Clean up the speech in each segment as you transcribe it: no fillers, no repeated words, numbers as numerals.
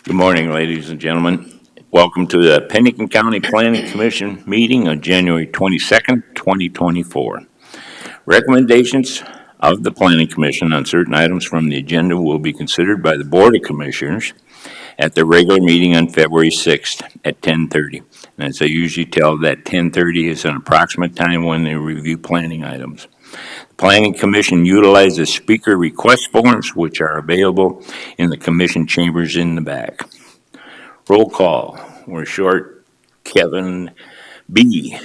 Good morning, ladies and gentlemen. Welcome to the Pennington County Planning Commission meeting on January 22nd, 2024. Recommendations of the Planning Commission on certain items from the agenda will be considered by the Board of Commissioners at the regular meeting on February 6th at 10:30. And as I usually tell, that 10:30 is an approximate time when they review planning items. The Planning Commission utilizes speaker request forms, which are available in the commission chambers in the back. Roll call. We're short. Kevin B.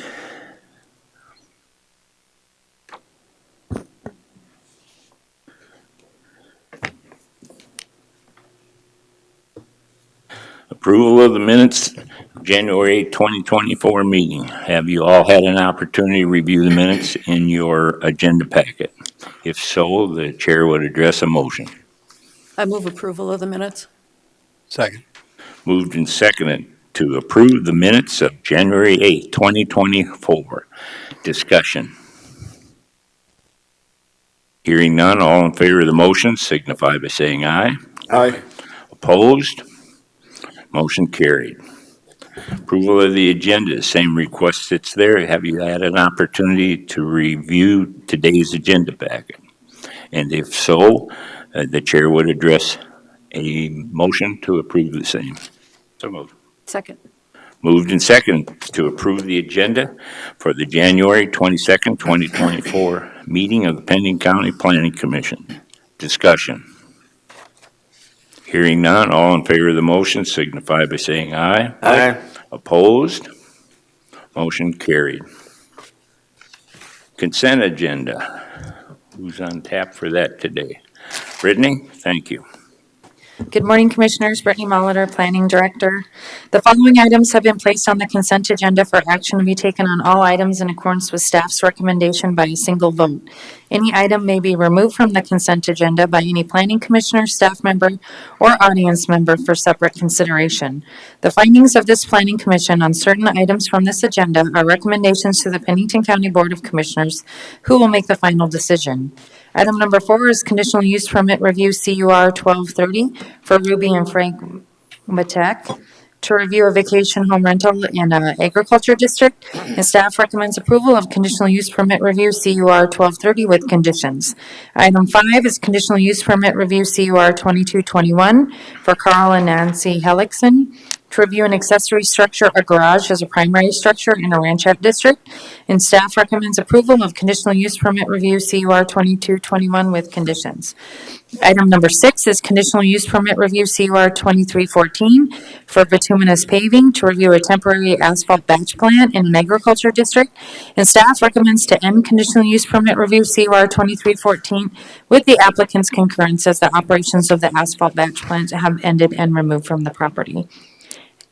Approval of the minutes, January 2024 meeting. Have you all had an opportunity to review the minutes in your agenda packet? If so, the chair would address a motion. I move approval of the minutes. Second. Moved and seconded to approve the minutes of January 8th, 2024. Discussion. Hearing none, all in favor of the motion signify by saying aye. Aye. Opposed? Motion carried. Approval of the agenda, same request that's there. Have you had an opportunity to review today's agenda packet? And if so, the chair would address a motion to approve the same. So moved. Second. Moved and seconded to approve the agenda for the January 22nd, 2024 meeting of the Pennington County Planning Commission. Discussion. Hearing none, all in favor of the motion signify by saying aye. Aye. Opposed? Motion carried. Consent agenda. Who's on tap for that today? Brittany, thank you. Good morning, Commissioners. Brittany Molitor, Planning Director. The following items have been placed on the consent agenda for action to be taken on all items in accordance with staff's recommendation by a single vote. Any item may be removed from the consent agenda by any planning commissioner, staff member, or audience member for separate consideration. The findings of this Planning Commission on certain items from this agenda are recommendations to the Pennington County Board of Commissioners, who will make the final decision. Item number 4 is conditional use permit review CUR 1230 for Ruby and Frank Matek to review a vacation home rental in an agriculture district, and staff recommends approval of conditional use permit review CUR 1230 with conditions. Item 5 is conditional use permit review CUR 2221 for Carl and Nancy Hellickson to review an accessory structure, a garage as a primary structure in a ranchette district, and staff recommends approval of conditional use permit review CUR 2221 with conditions. Item number 6 is conditional use permit review CUR 2314 for bituminous paving to review a temporary asphalt batch plant in an agriculture district, and staff recommends to end conditional use permit review CUR 2314 with the applicant's concurrence as the operations of the asphalt batch plant have ended and removed from the property.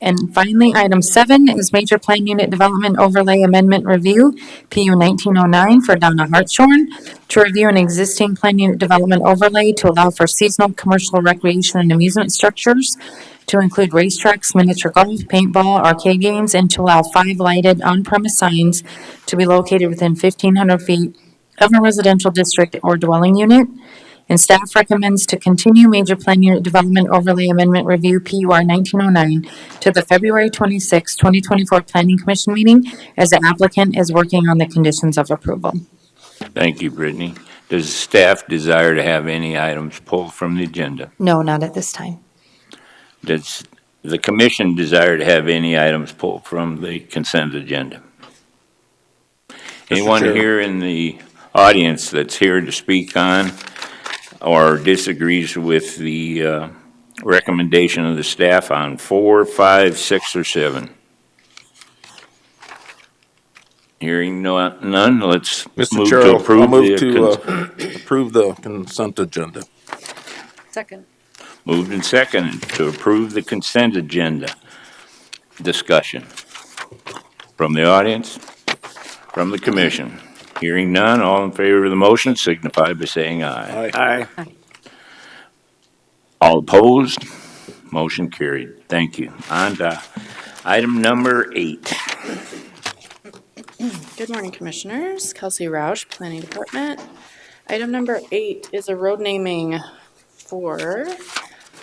And finally, item 7 is Major Plan Unit Development Overlay Amendment Review, PU 1909 for Donna Hartshorn, to review an existing plan unit development overlay to allow for seasonal commercial recreation and amusement structures, to include racetracks, miniature golf, paintball, arcade games, and to allow 5 lighted on-premise signs to be located within 1,500 feet of a residential district or dwelling unit. And staff recommends to continue Major Plan Unit Development Overlay Amendment Review PUR 1909 to the February 26, 2024 Planning Commission meeting as the applicant is working on the conditions of approval. Thank you, Brittany. Does staff desire to have any items pulled from the agenda? No, not at this time. Does the commission desire to have any items pulled from the consent agenda? Anyone Chair. here in the audience that's here to speak on or disagrees with the recommendation of the staff on 4, 5, 6, or 7? Hearing none, let's Mr. move Chair, to I'll approve move to the approve the consent agenda. Second. moved and seconded to approve the consent agenda. Discussion from the audience, from the commission. Hearing none, all in favor of the motion signify by saying aye. Aye. All opposed? Motion carried. Thank you. On to item number 8. Good morning, Commissioners. Kelsey Roush, Planning Department. Item number 8 is a road naming for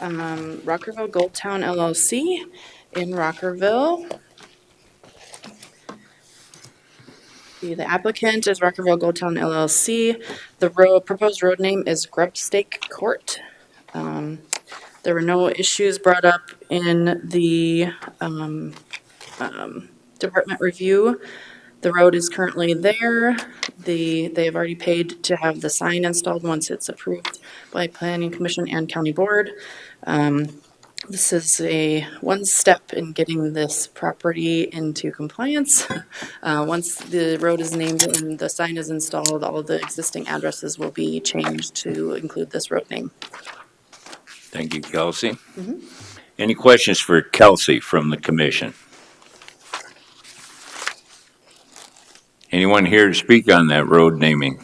Rockerville Gold Town LLC in Rockerville. The applicant is Rockerville Gold Town LLC. The proposed road name is Grubstake Court. There were no issues brought up in the department review. The road is currently there. They have already paid to have the sign installed once it's approved by Planning Commission and County Board. This is one step in getting this property into compliance. Once the road is named and the sign is installed, all of the existing addresses will be changed to include this road name. Thank you, Kelsey. Any questions for Kelsey from the commission? Anyone here to speak on that road naming?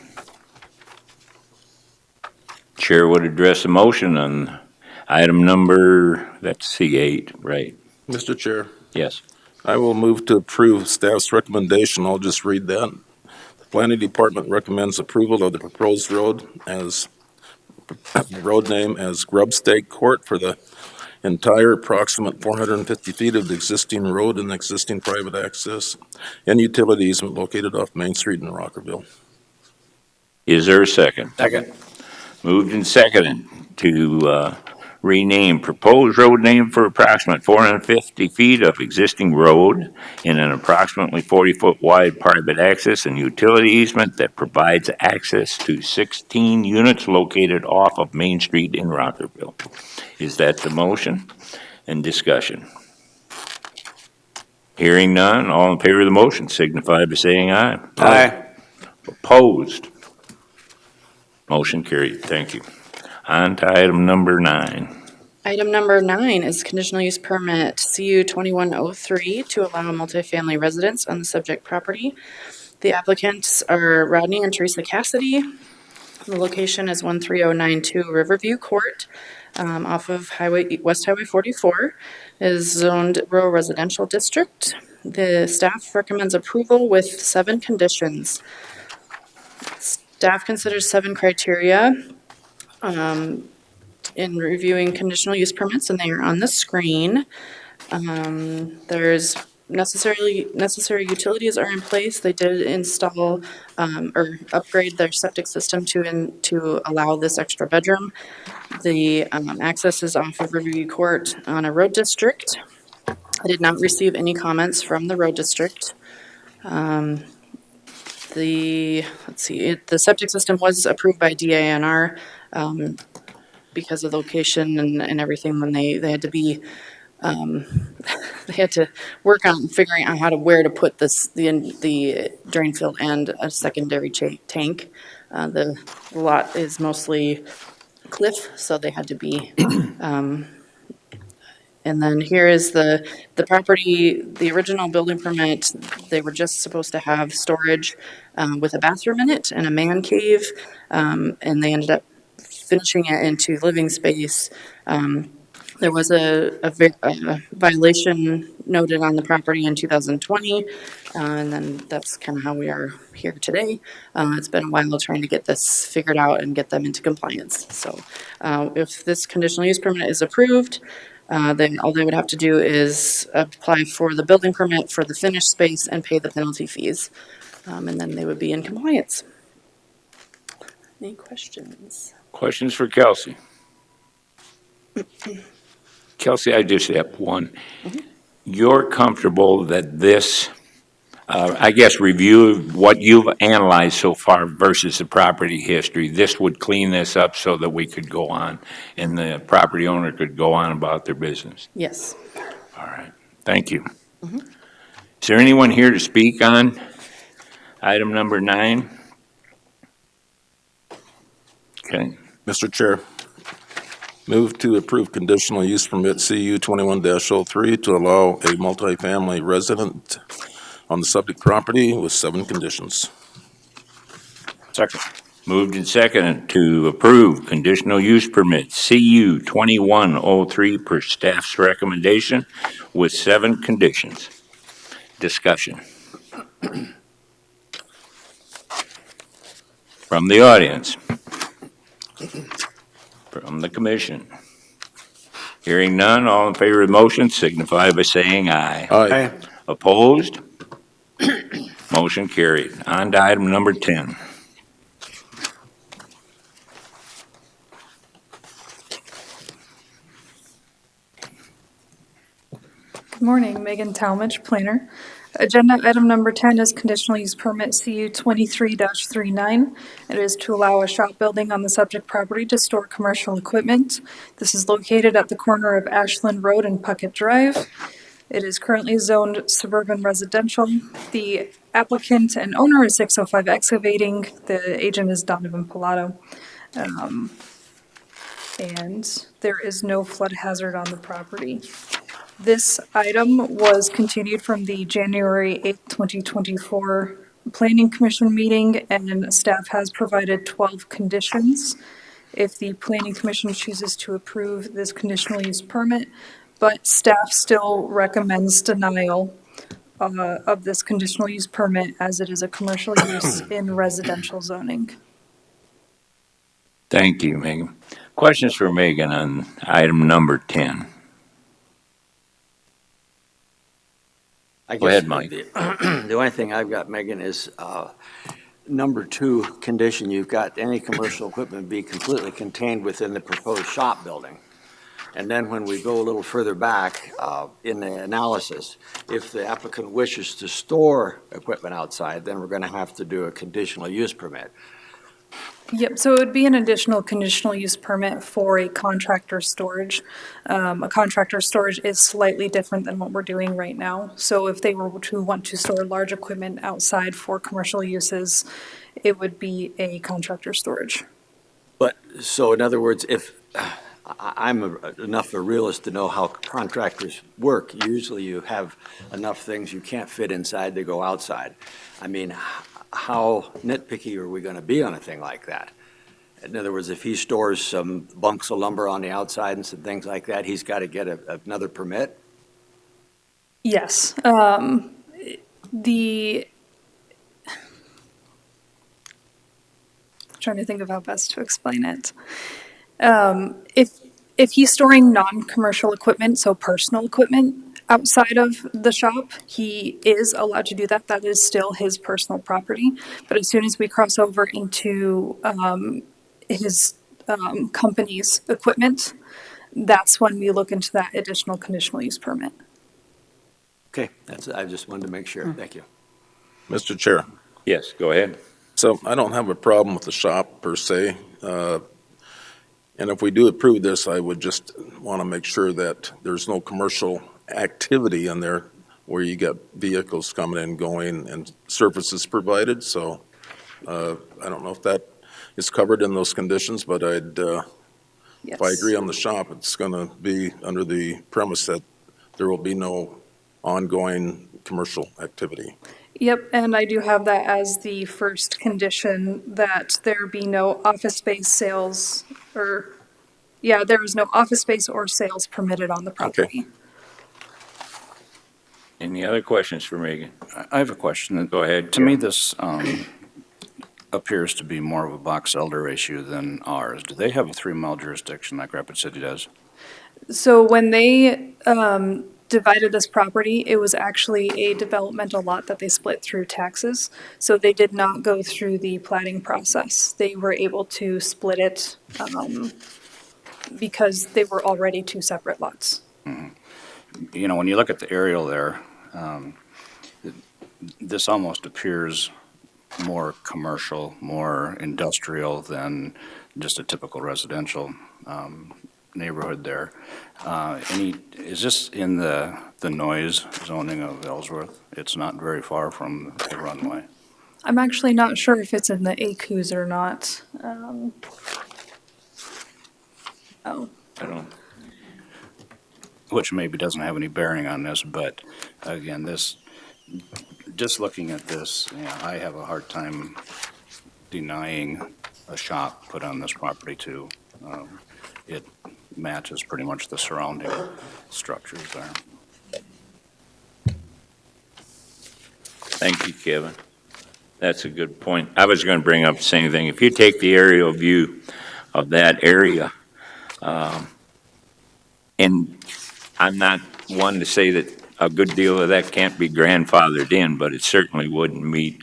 Chair would address a motion on item number, that's C8, right? Mr. Chair, Yes. I will move to approve staff's recommendation. I'll just read that. The Planning Department recommends approval of the proposed road name as Grubstake Court for the entire approximate 450 feet of the existing road and existing private access and utility easement located off Main Street in Rockerville. Is there a second? Second. Moved and seconded to rename proposed road name for approximate 450 feet of existing road in an approximately 40-foot wide private access and utility easement that provides access to 16 units located off of Main Street in Rockerville. Is that the motion and discussion? Hearing none, all in favor of the motion signify by saying aye. Aye. Opposed? Motion carried. Thank you. On to item number 9. Item number 9 is conditional use permit CU 2103 to allow multifamily residence on the subject property. The applicants are Rodney and Teresa Cassidy. The location is 13092 Riverview Court, off of West Highway 44, is zoned rural residential district. The staff recommends approval with 7 conditions. Staff considers 7 criteria in reviewing conditional use permits, and they are on the screen. There's necessary utilities are in place. They did install or upgrade their septic system to allow this extra bedroom. The access is off of Riverview Court on a road district. I did not receive any comments from the road district. The septic system was approved by DANR because of the location and everything when they had to be they had to work on figuring out where to put the drain field and a secondary tank. The lot is mostly cliff, so they had to be. And then here is the property, the original building permit. They were just supposed to have storage with a bathroom in it and a man cave, and they ended up finishing it into living space. There was a violation noted on the property in 2020, and then that's kind of how we are here today. It's been a while trying to get this figured out and get them into compliance. So if this conditional use permit is approved, then all they would have to do is apply for the building permit for the finished space and pay the penalty fees, and then they would be in compliance. Any questions? Questions for Kelsey? Kelsey, I just have one. You're comfortable that this, I guess, review of what you've analyzed so far versus the property history, this would clean this up so that we could go on and the property owner could go on about their business? Yes. All right. Thank you. Is there anyone here to speak on item number 9? Okay. Mr. Chair, move to approve conditional use permit CU 21-03 to allow a multifamily resident on the subject property with 7 conditions. Second. Moved and seconded to approve conditional use permit CU 2103 per staff's recommendation with 7 conditions. Discussion. From the audience. From the commission. Hearing none, all in favor of the motion signify by saying aye. Aye. Opposed? Motion carried. On to item number 10. Good morning, Megan Talmadge, planner. Agenda item number 10 is conditional use permit CU 23-39. It is to allow a shop building on the subject property to store commercial equipment. This is located at the corner of Ashland Road and Puckett Drive. It is currently zoned suburban residential. The applicant and owner is 605 Excavating. The agent is Donovan Pilato. And there is no flood hazard on the property. This item was continued from the January 8th, 2024 Planning Commission meeting, and staff has provided 12 conditions if the Planning Commission chooses to approve this conditional use permit, but staff still recommends denial of this conditional use permit as it is a commercial use in residential zoning. Thank you, Megan. Questions for Megan on item number 10? Go ahead, Mike. The only thing I've got, Megan, is number 2 condition, you've got any commercial equipment be completely contained within the proposed shop building. And then when we go a little further back in the analysis, if the applicant wishes to store equipment outside, then we're going to have to do a conditional use permit. Yep, so it would be an additional conditional use permit for a contractor storage. A contractor storage is slightly different than what we're doing right now. So if they were to want to store large equipment outside for commercial uses, it would be a contractor storage. But, so in other words, if I'm enough of a realist to know how contractors work, usually you have enough things you can't fit inside to go outside. I mean, how nitpicky are we going to be on a thing like that? In other words, if he stores some bunks of lumber on the outside and some things like that, he's got to get another permit? Yes. Trying to think of how best to explain it. If he's storing non-commercial equipment, so personal equipment, outside of the shop, he is allowed to do that. That is still his personal property. But as soon as we cross over into his company's equipment, that's when we look into that additional conditional use permit. Okay, I just wanted to make sure. Thank you. Mr. Chair, Yes, go ahead. so I don't have a problem with the shop per se. And if we do approve this, I would just want to make sure that there's no commercial activity in there where you got vehicles coming and going and services provided. So I don't know if that is covered in those conditions, but if I agree on the shop, it's going to be under the premise that there will be no ongoing commercial activity. Yep, and I do have that as the first condition, that there be no office space sales there is no office space or sales permitted on the property. Any other questions for Megan? I have a question. Go ahead. To me, this appears to be more of a box elder issue than ours. Do they have a 3-mile jurisdiction like Rapid City does? So when they divided this property, it was actually a developmental lot that they split through taxes. So they did not go through the plating process. They were able to split it because they were already 2 separate lots. You know, when you look at the aerial there, this almost appears more commercial, more industrial than just a typical residential neighborhood there. Is this in the noise zoning of Ellsworth? It's not very far from the runway. I'm actually not sure if it's in the ACUs or not. I don't. Which maybe doesn't have any bearing on this, but again, just looking at this, I have a hard time denying a shop put on this property too. It matches pretty much the surrounding structures there. Thank you, Kevin. That's a good point. I was going to bring up the same thing. If you take the aerial view of that area, And I'm not one to say that a good deal of that can't be grandfathered in, but it certainly wouldn't meet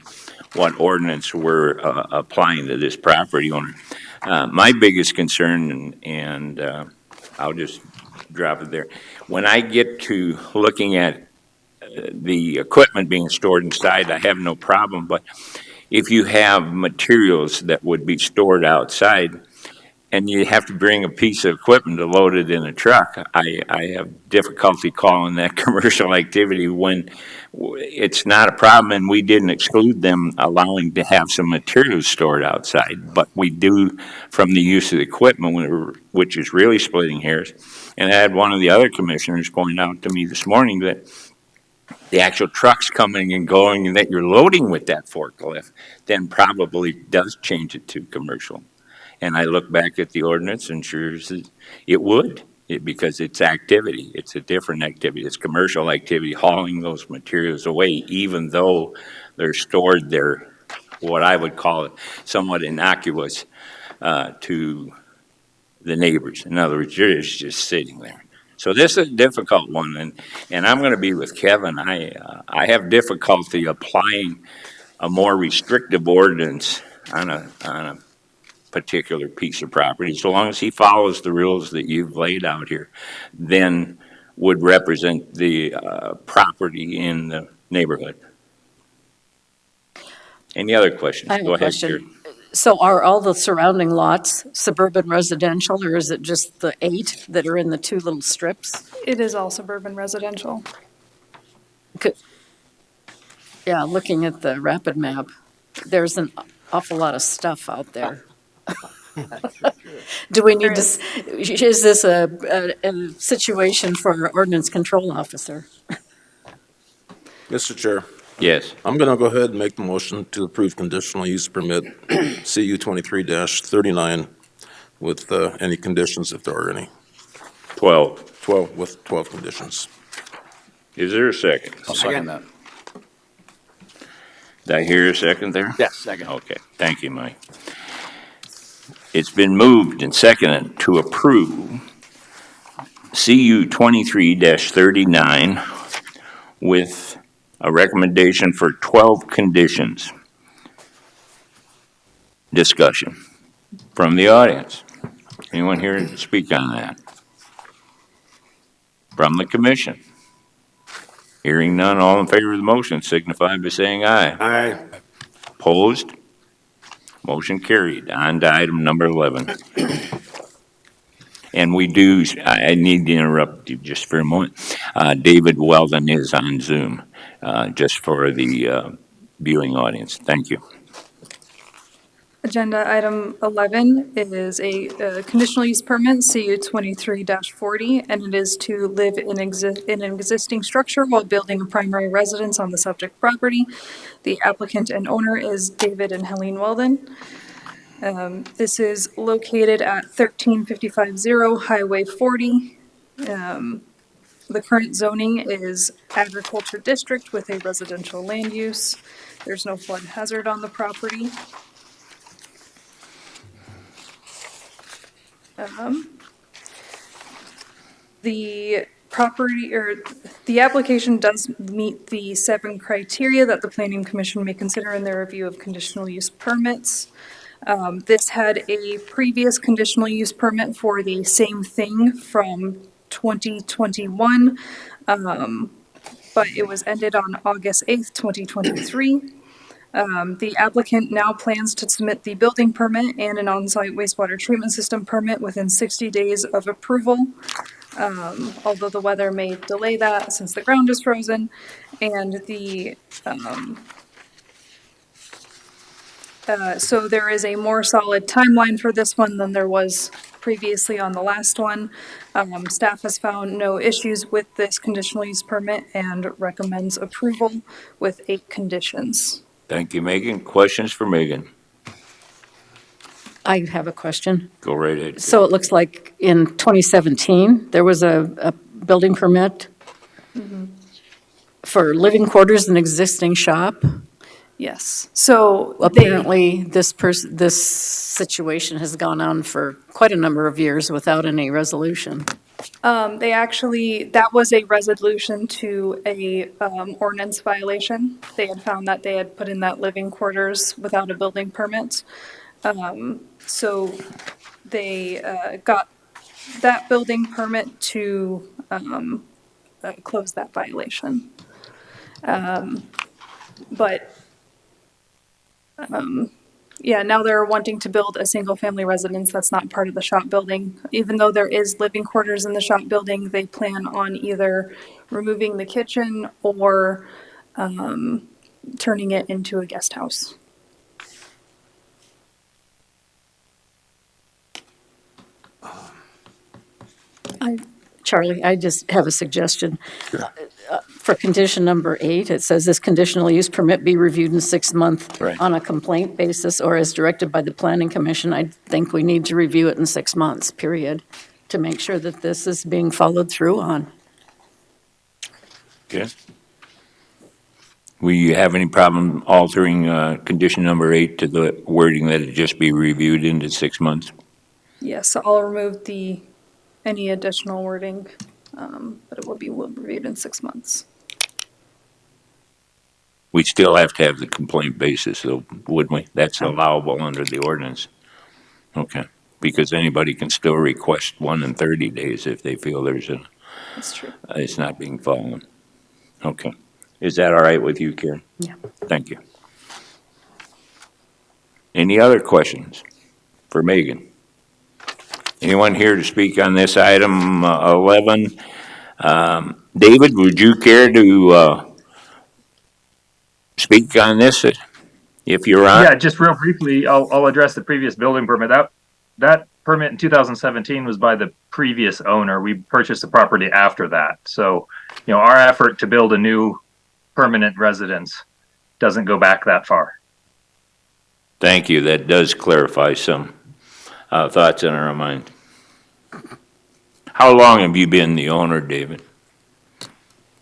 what ordinance we're applying to this property owner. My biggest concern, and I'll just drop it there, when I get to looking at the equipment being stored inside, I have no problem, but if you have materials that would be stored outside, and you have to bring a piece of equipment to load it in a truck, I have difficulty calling that commercial activity when it's not a problem, and we didn't exclude them allowing to have some materials stored outside, but we do from the use of the equipment, which is really splitting hairs. And I had one of the other commissioners point out to me this morning that the actual trucks coming and going and that you're loading with that forklift then probably does change it to commercial. And I look back at the ordinance and sure it would, because it's activity. It's a different activity. It's commercial activity, hauling those materials away, even though they're stored there, what I would call it, somewhat innocuous to the neighbors. In other words, you're just sitting there. So this is a difficult one, and I'm going to be with Kevin. I have difficulty applying a more restrictive ordinance on a particular piece of property, so long as he follows the rules that you've laid out here, then would represent the property in the neighborhood. Any other questions? I have Go a ahead, question. Jerry. So are all the surrounding lots suburban residential, or is it just the 8 that are in the 2 little strips? It is all suburban residential. Yeah, looking at the rapid map, there's an awful lot of stuff out there. Do we need to, is this a situation for our ordinance control officer? Mr. Chair, Yes. I'm going to go ahead and make the motion to approve conditional use permit CU 23-39 with any conditions if there are any. 12. 12 with 12 conditions. Is there a second? I'll second that. Did I hear a second there? Yes, second. Okay, thank you, Mike. It's been moved and seconded to approve CU 23-39 with a recommendation for 12 conditions. Discussion from the audience. Anyone here to speak on that? From the commission? Hearing none, all in favor of the motion signify by saying aye. Aye. Opposed? Motion carried. On to item number 11. And we do, I need to interrupt you just for a moment. David Weldon is on Zoom, just for the viewing audience. Thank you. Agenda item 11 is a conditional use permit, CU 23-40, and it is to live in an existing structure while building a primary residence on the subject property. The applicant and owner is David and Helene Weldon. This is located at 13550 Highway 40. The current zoning is agriculture district with a residential land use. There's no flood hazard on the property. The property, or the application does meet the 7 criteria that the Planning Commission may consider in their review of conditional use permits. This had a previous conditional use permit for the same thing from 2021, but it was ended on August 8th, 2023. The applicant now plans to submit the building permit and an on-site wastewater treatment system permit within 60 days of approval, although the weather may delay that since the ground is frozen. And so there is a more solid timeline for this one than there was previously on the last one. Staff has found no issues with this conditional use permit and recommends approval with 8 conditions. Thank you, Megan. Questions for Megan? I have a question. Go right ahead. So it looks like in 2017, there was a building permit for living quarters and existing shop. Yes, so Apparently, this situation has gone on for quite a number of years without any resolution. They actually, that was a resolution to a ordinance violation. They had found that they had put in that living quarters without a building permit. So they got that building permit to close that violation. But yeah, now they're wanting to build a single-family residence that's not part of the shop building. Even though there is living quarters in the shop building, they plan on either removing the kitchen or turning it into a guest house. Charlie, I just have a suggestion. For condition number 8, it says this conditional use permit be reviewed in 6 months Right. on a complaint basis or as directed by the planning commission. I think we need to review it in 6 months, period, to make sure that this is being followed through on. Okay. Will you have any problem altering condition number 8 to the wording that it just be reviewed into 6 months? Yes, so I'll remove any additional wording, but it will be reviewed in 6 months. We still have to have the complaint basis, though, wouldn't we? That's allowable under the ordinance. Okay, because anybody can still request one in 30 days if they feel That's true. it's not being followed. Okay. Is that all right with you, Karen? Yeah. Thank you. Any other questions for Megan? Anyone here to speak on this item 11? David, would you care to speak on this if you're on? Yeah, just real briefly, I'll address the previous building permit. That permit in 2017 was by the previous owner. We purchased the property after that. So, our effort to build a new permanent residence doesn't go back that far. Thank you. That does clarify some thoughts in our mind. How long have you been the owner, David?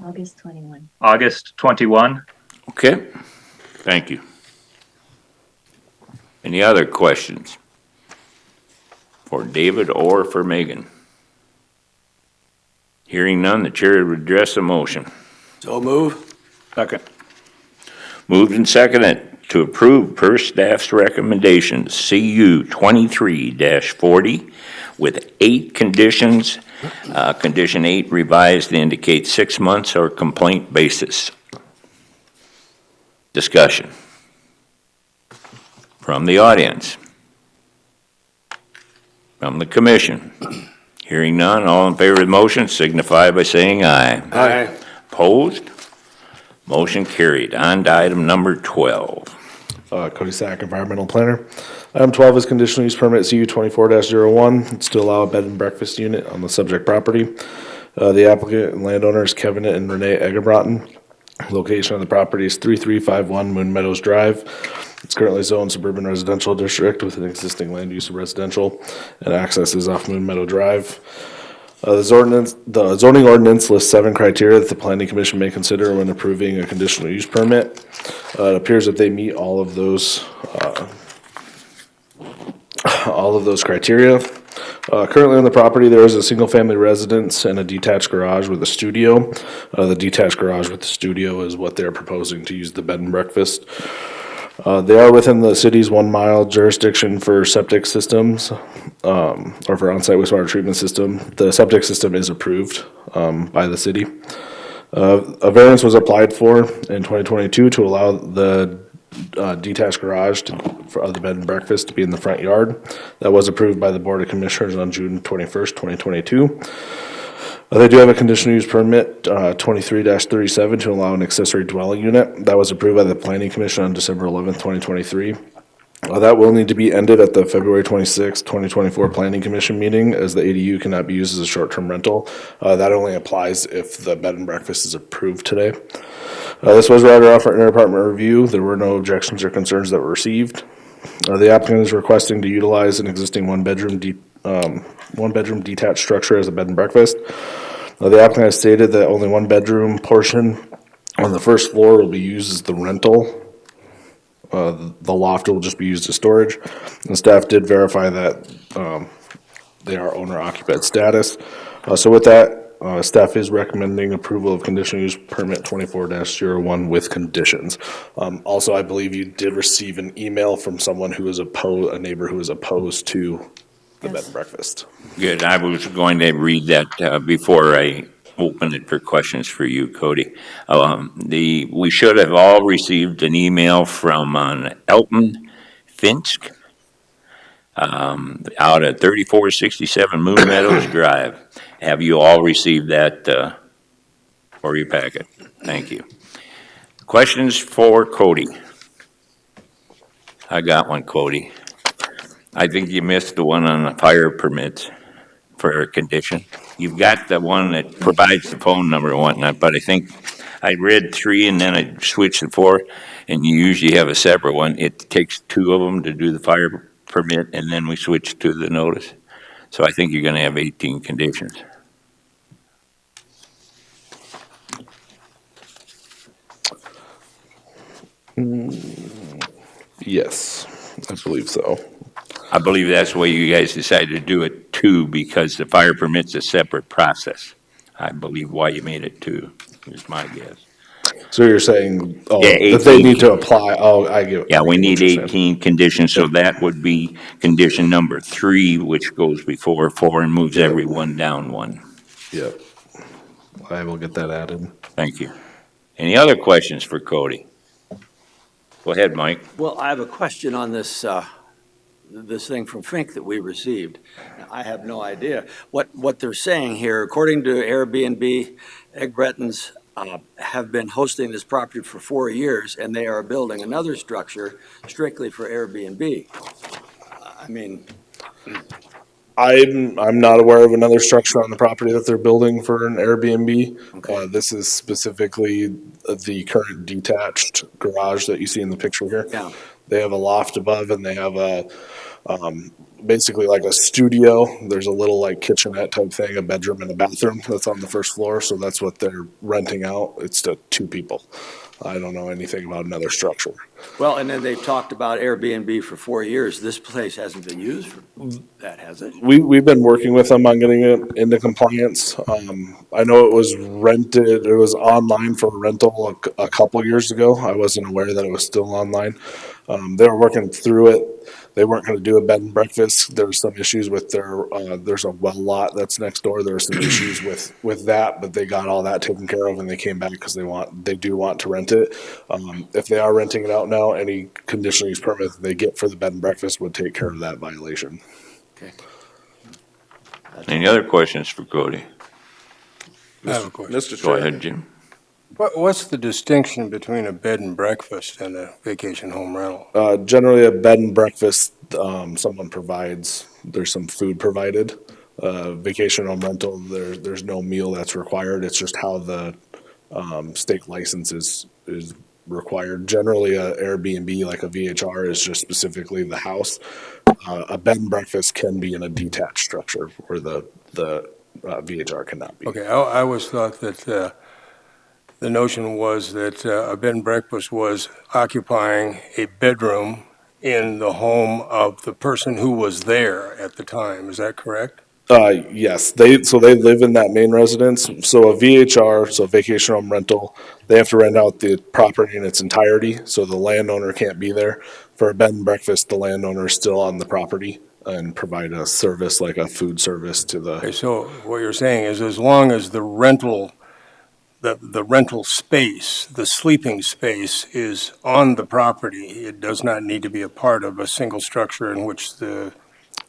August 21. August 21. Okay, thank you. Any other questions for David or for Megan? Hearing none, the chair would address the motion. So move. Second. Moved and seconded to approve per staff's recommendations, CU 23-40, with 8 conditions. Condition 8 revised to indicate 6 months or complaint basis. Discussion from the audience, from the commission. Hearing none, all in favor of the motion signify by saying aye. Aye. Opposed? Motion carried. On to item number 12. Cody Sack, environmental planner. Item 12 is conditional use permit CU 24-01. It's to allow a bed and breakfast unit on the subject property. The applicant and landowners Kevin and Renee Eggebrotten. Location of the property is 3351 Moon Meadows Drive. It's currently zoned suburban residential district with an existing land use of residential, and access is off Moon Meadow Drive. The zoning ordinance lists 7 criteria that the planning commission may consider when approving a conditional use permit. It appears that they meet all of those criteria. Currently on the property, there is a single-family residence and a detached garage with a studio. The detached garage with the studio is what they're proposing to use the bed and breakfast. They are within the city's 1 mile jurisdiction for septic systems, or for on-site wastewater treatment system. The septic system is approved by the city. A variance was applied for in 2022 to allow the detached garage for the bed and breakfast to be in the front yard. That was approved by the Board of Commissioners on June 21st, 2022. They do have a conditional use permit, 23-37, to allow an accessory dwelling unit. That was approved by the Planning Commission on December 11th, 2023. That will need to be ended at the February 26th, 2024 Planning Commission meeting, as the ADU cannot be used as a short-term rental. That only applies if the bed and breakfast is approved today. This was routed off for inter-department review. There were no objections or concerns that were received. The applicant is requesting to utilize an existing one-bedroom detached structure as a bed and breakfast. The applicant has stated that only one bedroom portion on the first floor will be used as the rental. The loft will just be used as storage. And staff did verify that they are owner-occupied status. So with that, staff is recommending approval of conditional use permit 24-01 with conditions. Also, I believe you did receive an email from someone who is a neighbor who is opposed to the bed Yes. and breakfast. Good. I was going to read that before I open it for questions for you, Cody. We should have all received an email from Elton Finsk out at 3467 Moon Meadows Drive. Have you all received that for your packet? Thank you. Questions for Cody? I got one, Cody. I think you missed the one on the fire permits for a condition. You've got the one that provides the phone number and whatnot, but I think I read 3 and then I switched to 4, and you usually have a separate one. It takes 2 of them to do the fire permit, and then we switch to the notice. So I think you're gonna have 18 conditions. Yes, I believe so. I believe that's the way you guys decided to do it too, because the fire permit's a separate process. I believe why you made it 2 is my guess. So you're saying, Yeah, that they 18. need to apply, I get. Yeah, we I get what need you're saying. 18 conditions, so that would be condition number 3, which goes before 4 and moves Yeah. everyone down 1. Yep. I will get that added. Thank you. Any other questions for Cody? Go ahead, Mike. Well, I have a question on this, this thing from Fink that we received. I have no idea. What they're saying here, according to Airbnb, Egg Bretons have been hosting this property for 4 years, and they are building another structure strictly for Airbnb. I mean, I'm not aware of another structure on the property that they're building for an Airbnb. Okay. This is specifically the current detached garage that you see in the picture here. yeah, They have a loft above and they have a, basically like a studio. There's a little like kitchenette type thing, a bedroom and a bathroom that's on the first floor. So that's what they're renting out. It's to 2 people. I don't know anything about another structure. well, and then they've talked about Airbnb for 4 years. This place hasn't been used for that, has it? We've been working with them on getting it into compliance. I know it was rented, it was online for rental a couple years ago. I wasn't aware that it was still online. They were working through it. They weren't gonna do a bed and breakfast. There were some issues with there's a well lot that's next door. There were some issues with that, but they got all that taken care of and they came back because they do want to rent it. If they are renting it out now, any conditional use permit that they get for the bed and breakfast would take care of that violation. Okay. Any other questions for Cody? I have a question. Mr. Go Chair, ahead, Jim. What's the distinction between a bed and breakfast and a vacation home rental? Generally, a bed and breakfast, someone provides, there's some food provided. Vacation home rental, there's no meal that's required. It's just how the state license is required. Generally, a Airbnb, like a VHR, is just specifically the house. A bed and breakfast can be in a detached structure where the VHR cannot be. Okay, I always thought that the notion was that a bed and breakfast was occupying a bedroom in the home of the person who was there at the time. Is that correct? Yes, they live in that main residence. So a VHR, so vacation home rental, they have to rent out the property in its entirety, so the landowner can't be there. For a bed and breakfast, the landowner is still on the property and provide a service like a food service to the. Okay, so what you're saying is as long as the rental space, the sleeping space is on the property, it does not need to be a part of a single structure in which the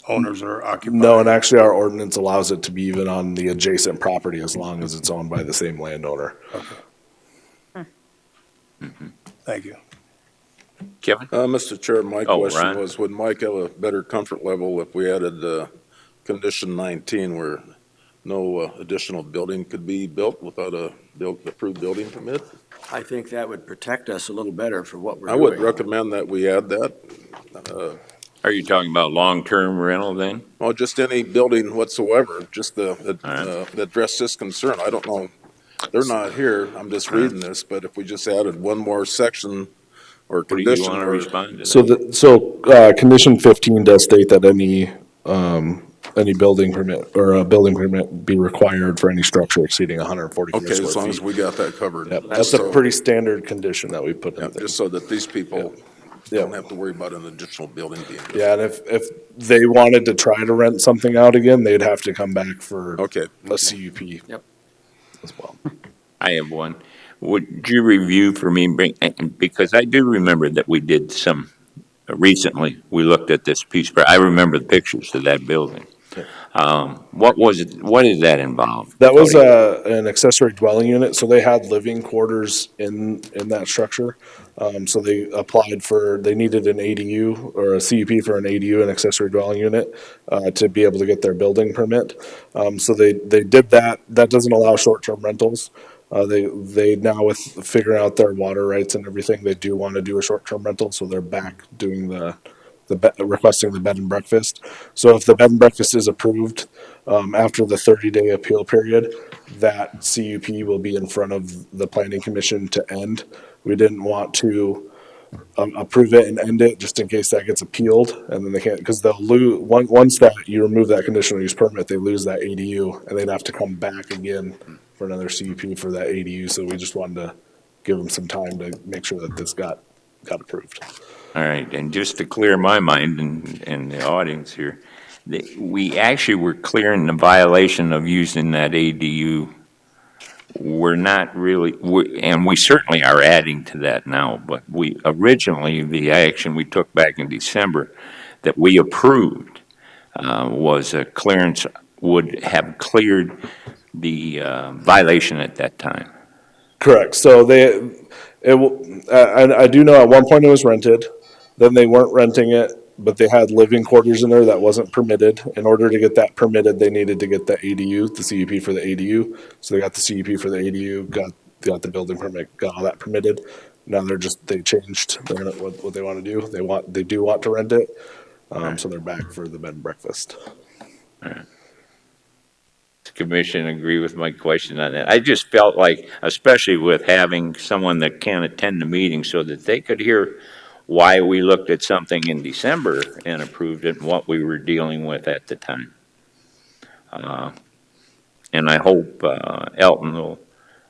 owners are occupying. No, and actually our ordinance allows it to be even on the adjacent property as long as it's owned by the same landowner. Thank you. Kevin? Mr. Chair, my Oh, question Ron. was, would Mike have a better comfort level if we added condition 19 where no additional building could be built without a approved building permit? I think that would protect us a little better for what we're I doing. would recommend that we add that. Are you talking about long-term rental then? Well, just any building whatsoever, just All address this concern. I don't know, they're not here, I'm just reading this, but if we just added one more section or What do you condition. want to or- respond to that? Condition 15 does state that any any building permit or a building permit be required for any structure exceeding 140 Okay, square as long as feet. we got that covered. Yep, that's a So- pretty standard condition that we put in Yeah, there. just so that these people Yeah. don't have to worry about an additional building being built. Yeah, and if they wanted to try to rent something out again, they'd have to come back for Okay. a CUP. Yep. As well. I have one. Would you review for me, because I do remember that we did some, recently, we looked at this piece, but I remember the pictures of that building. What was it, what did that involve? That was an accessory dwelling unit, so they had living quarters in that structure. So they applied for, they needed an ADU or a CUP for an ADU, an accessory dwelling unit, to be able to get their building permit. So they did that. That doesn't allow short-term rentals. They now, with figuring out their water rights and everything, they do want to do a short-term rental, so they're back doing requesting the bed and breakfast. So if the bed and breakfast is approved, after the 30-day appeal period, that CUP will be in front of the planning commission to end. We didn't want to approve it and end it just in case that gets appealed, and then they can't, because they'll lose, once that you remove that conditional use permit, they lose that ADU, and they'd have to come back again for another CUP for that ADU. So we just wanted to give them some time to make sure that this got approved. All right, and just to clear my mind and the audience here, we actually were clearing the violation of using that ADU. We're not really, and we certainly are adding to that now, but we, originally, the action we took back in December that we approved was a clearance, would have cleared the violation at that time. Correct. So I do know at one point it was rented, then they weren't renting it, but they had living quarters in there that wasn't permitted. In order to get that permitted, they needed to get the ADU, the CUP for the ADU. So they got the CUP for the ADU, got the building permit, got all that permitted. Now they changed what they want to do. They do want to rent it. So they're back for the bed and breakfast. All right. Commission agree with my question on that. I just felt like, especially with having someone that can attend the meeting so that they could hear why we looked at something in December and approved it and what we were dealing with at the time. And I hope Elton will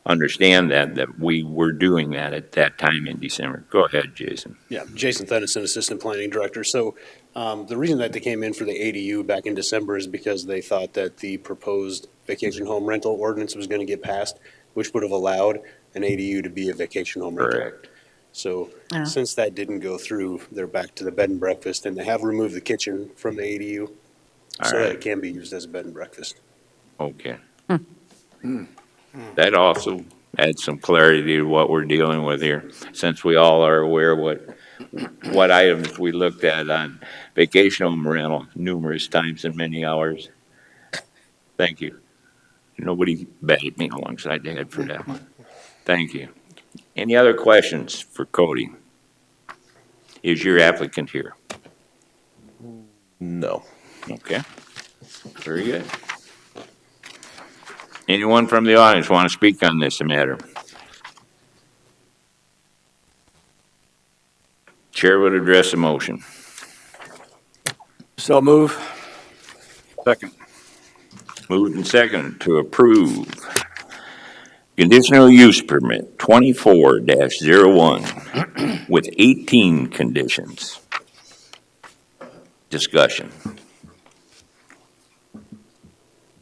understand that we were doing that at that time in December. Go ahead, Jason. Yeah, Jason Thennison, Assistant Planning Director. So the reason that they came in for the ADU back in December is because they thought that the proposed vacation home rental ordinance was going to get passed, which would have allowed an ADU to be a vacation home rental. Correct. So since that didn't go through, they're back to the bed and breakfast, and they have removed the kitchen from the ADU so that it can be used as a bed and breakfast. Okay. That also adds some clarity to what we're dealing with here, since we all are aware what items we looked at on vacation home rental numerous times and many hours. Thank you. Nobody batted me alongside the head for that one. Thank you. Any other questions for Cody? Is your applicant here? No. Okay. Very good. Anyone from the audience want to speak on this matter? Chair would address the motion. So move. Second. Moved and seconded to approve conditional use permit 24-01 with 18 conditions. Discussion.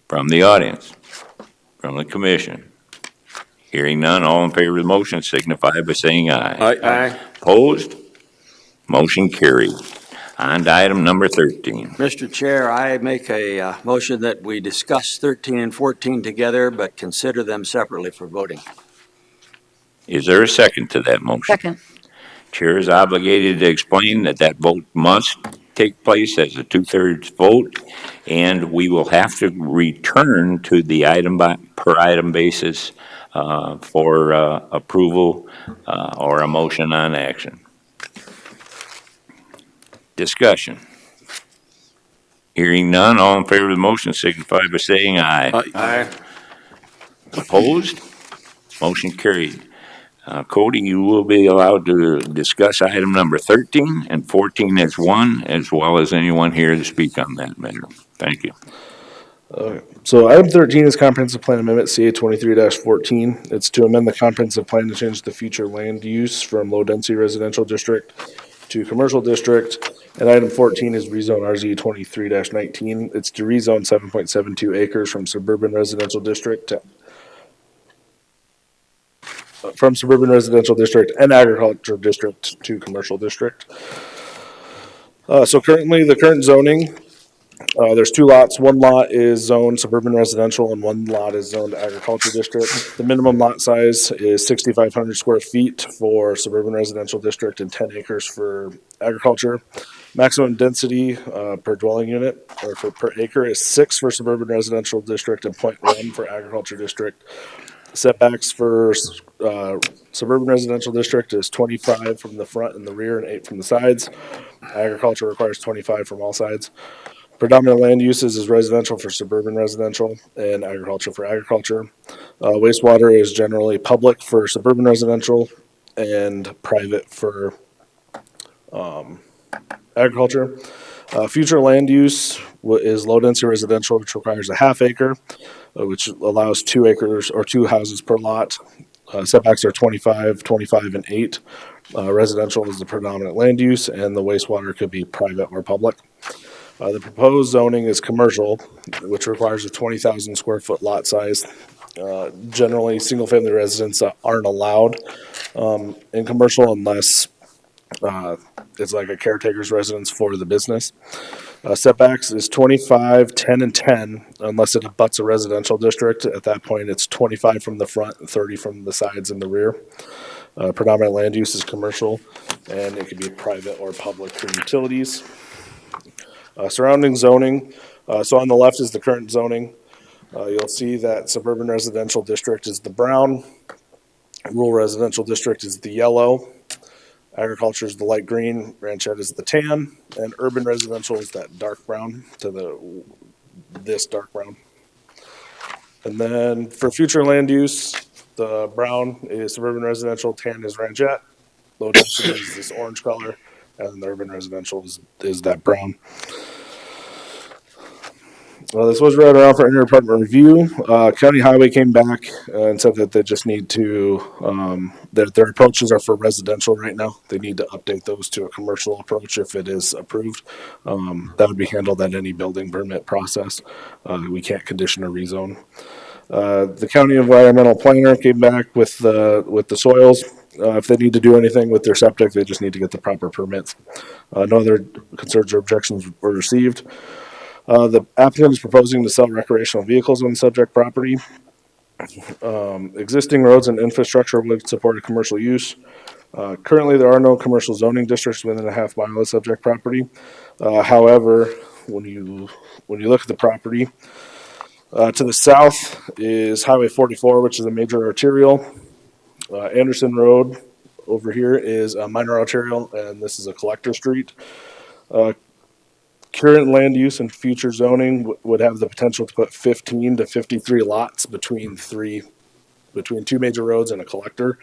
From the audience, from the commission. Hearing none, all in favor of the motion signify by saying aye. Aye. Opposed? Motion carried. On to item number 13. Mr. Chair, I make a motion that we discuss 13 and 14 together, but consider them separately for voting. Is there a second to that motion? Second. Chair is obligated to explain that vote must take place as a two-thirds vote, and we will have to return to the item per item basis for approval or a motion on action. Discussion. Hearing none, all in favor of the motion signify by saying aye. Aye. Opposed? Motion carried. Cody, you will be allowed to discuss item number 13 and 14 as one, as well as anyone here to speak on that matter. Thank you. So item 13 is comprehensive plan amendment CA 23-14. It's to amend the comprehensive plan to change the future land use from low density residential district to commercial district. And item 14 is rezone RZ 23-19. It's to rezone 7.72 acres from suburban residential district and agriculture district to commercial district. So currently, the current zoning, there's two lots. One lot is zoned suburban residential and one lot is zoned agriculture district. The minimum lot size is 6,500 square feet for suburban residential district and 10 acres for agriculture. Maximum density per dwelling unit or per acre is 6 for suburban residential district and 0.1 for agriculture district. Setbacks for suburban residential district is 25 from the front and the rear and 8 from the sides. Agriculture requires 25 from all sides. Predominant land uses is residential for suburban residential and agriculture for agriculture. Wastewater is generally public for suburban residential and private for agriculture. Future land use is low density residential, which requires a half acre, which allows 2 acres or 2 houses per lot. Setbacks are 25, 25, and 8. Residential is the predominant land use, and the wastewater could be private or public. The proposed zoning is commercial, which requires a 20,000 square foot lot size. Generally, single-family residents aren't allowed in commercial unless it's like a caretaker's residence for the business. Setbacks is 25, 10, and 10 unless it abuts a residential district. At that point, it's 25 from the front and 30 from the sides and the rear. Predominant land use is commercial, and it could be private or public for utilities. Surrounding zoning, so on the left is the current zoning. You'll see that suburban residential district is the brown, rural residential district is the yellow, agriculture is the light green, ranchette is the tan, and urban residential is that dark brown to this dark brown. And then for future land use, the brown is suburban residential, tan is ranchette, low density is this orange color, and the urban residential is that brown. This was read around for interdepartment review. County Highway came back and said that they just need to, that their approaches are for residential right now. They need to update those to a commercial approach if it is approved. That would be handled at any building permit process. We can't condition a rezone. The county environmental planner came back with the soils. If they need to do anything with their septic, they just need to get the proper permits. No other concerns or objections were received. The applicant is proposing to sell recreational vehicles on the subject property. Existing roads and infrastructure would support a commercial use. Currently, there are no commercial zoning districts within a half mile of subject property. However, when you look at the property, to the south is Highway 44, which is a major arterial. Anderson Road over here is a minor arterial, and this is a collector street. Current land use and future zoning would have the potential to put 15 to 53 lots between 2 major roads and a collector.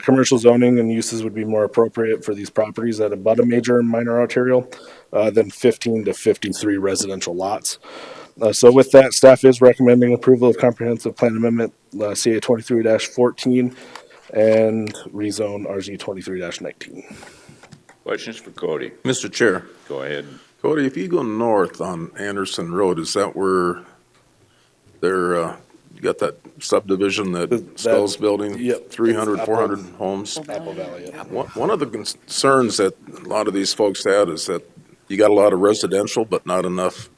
Commercial zoning and uses would be more appropriate for these properties that abut a major and minor arterial than 15 to 53 residential lots. So with that, staff is recommending approval of comprehensive plan amendment CA 23-14 and rezone RZ 23-19. Questions for Cody? Mr. Chair, Go ahead. Cody, if you go north on Anderson Road, is that where you got that subdivision that Skull's building? Yep. 300, 400 homes? Apple Valley, yeah. One of the concerns that a lot of these folks had is that you got a lot of residential, but not enough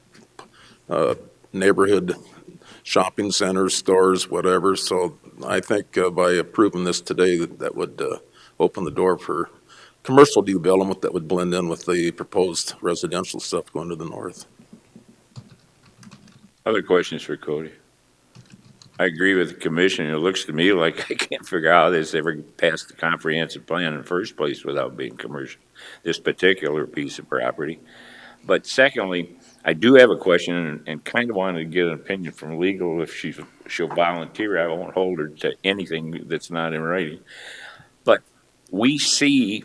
neighborhood shopping centers, stores, whatever. So I think by approving this today, that would open the door for commercial development that would blend in with the proposed residential stuff going to the north. Other questions for Cody? I agree with the commission. It looks to me like I can't figure out how this ever passed the comprehensive plan in the first place without being commercial, this particular piece of property. But secondly, I do have a question and kind of wanted to get an opinion from legal if she'll volunteer. I won't hold her to anything that's not in writing. we see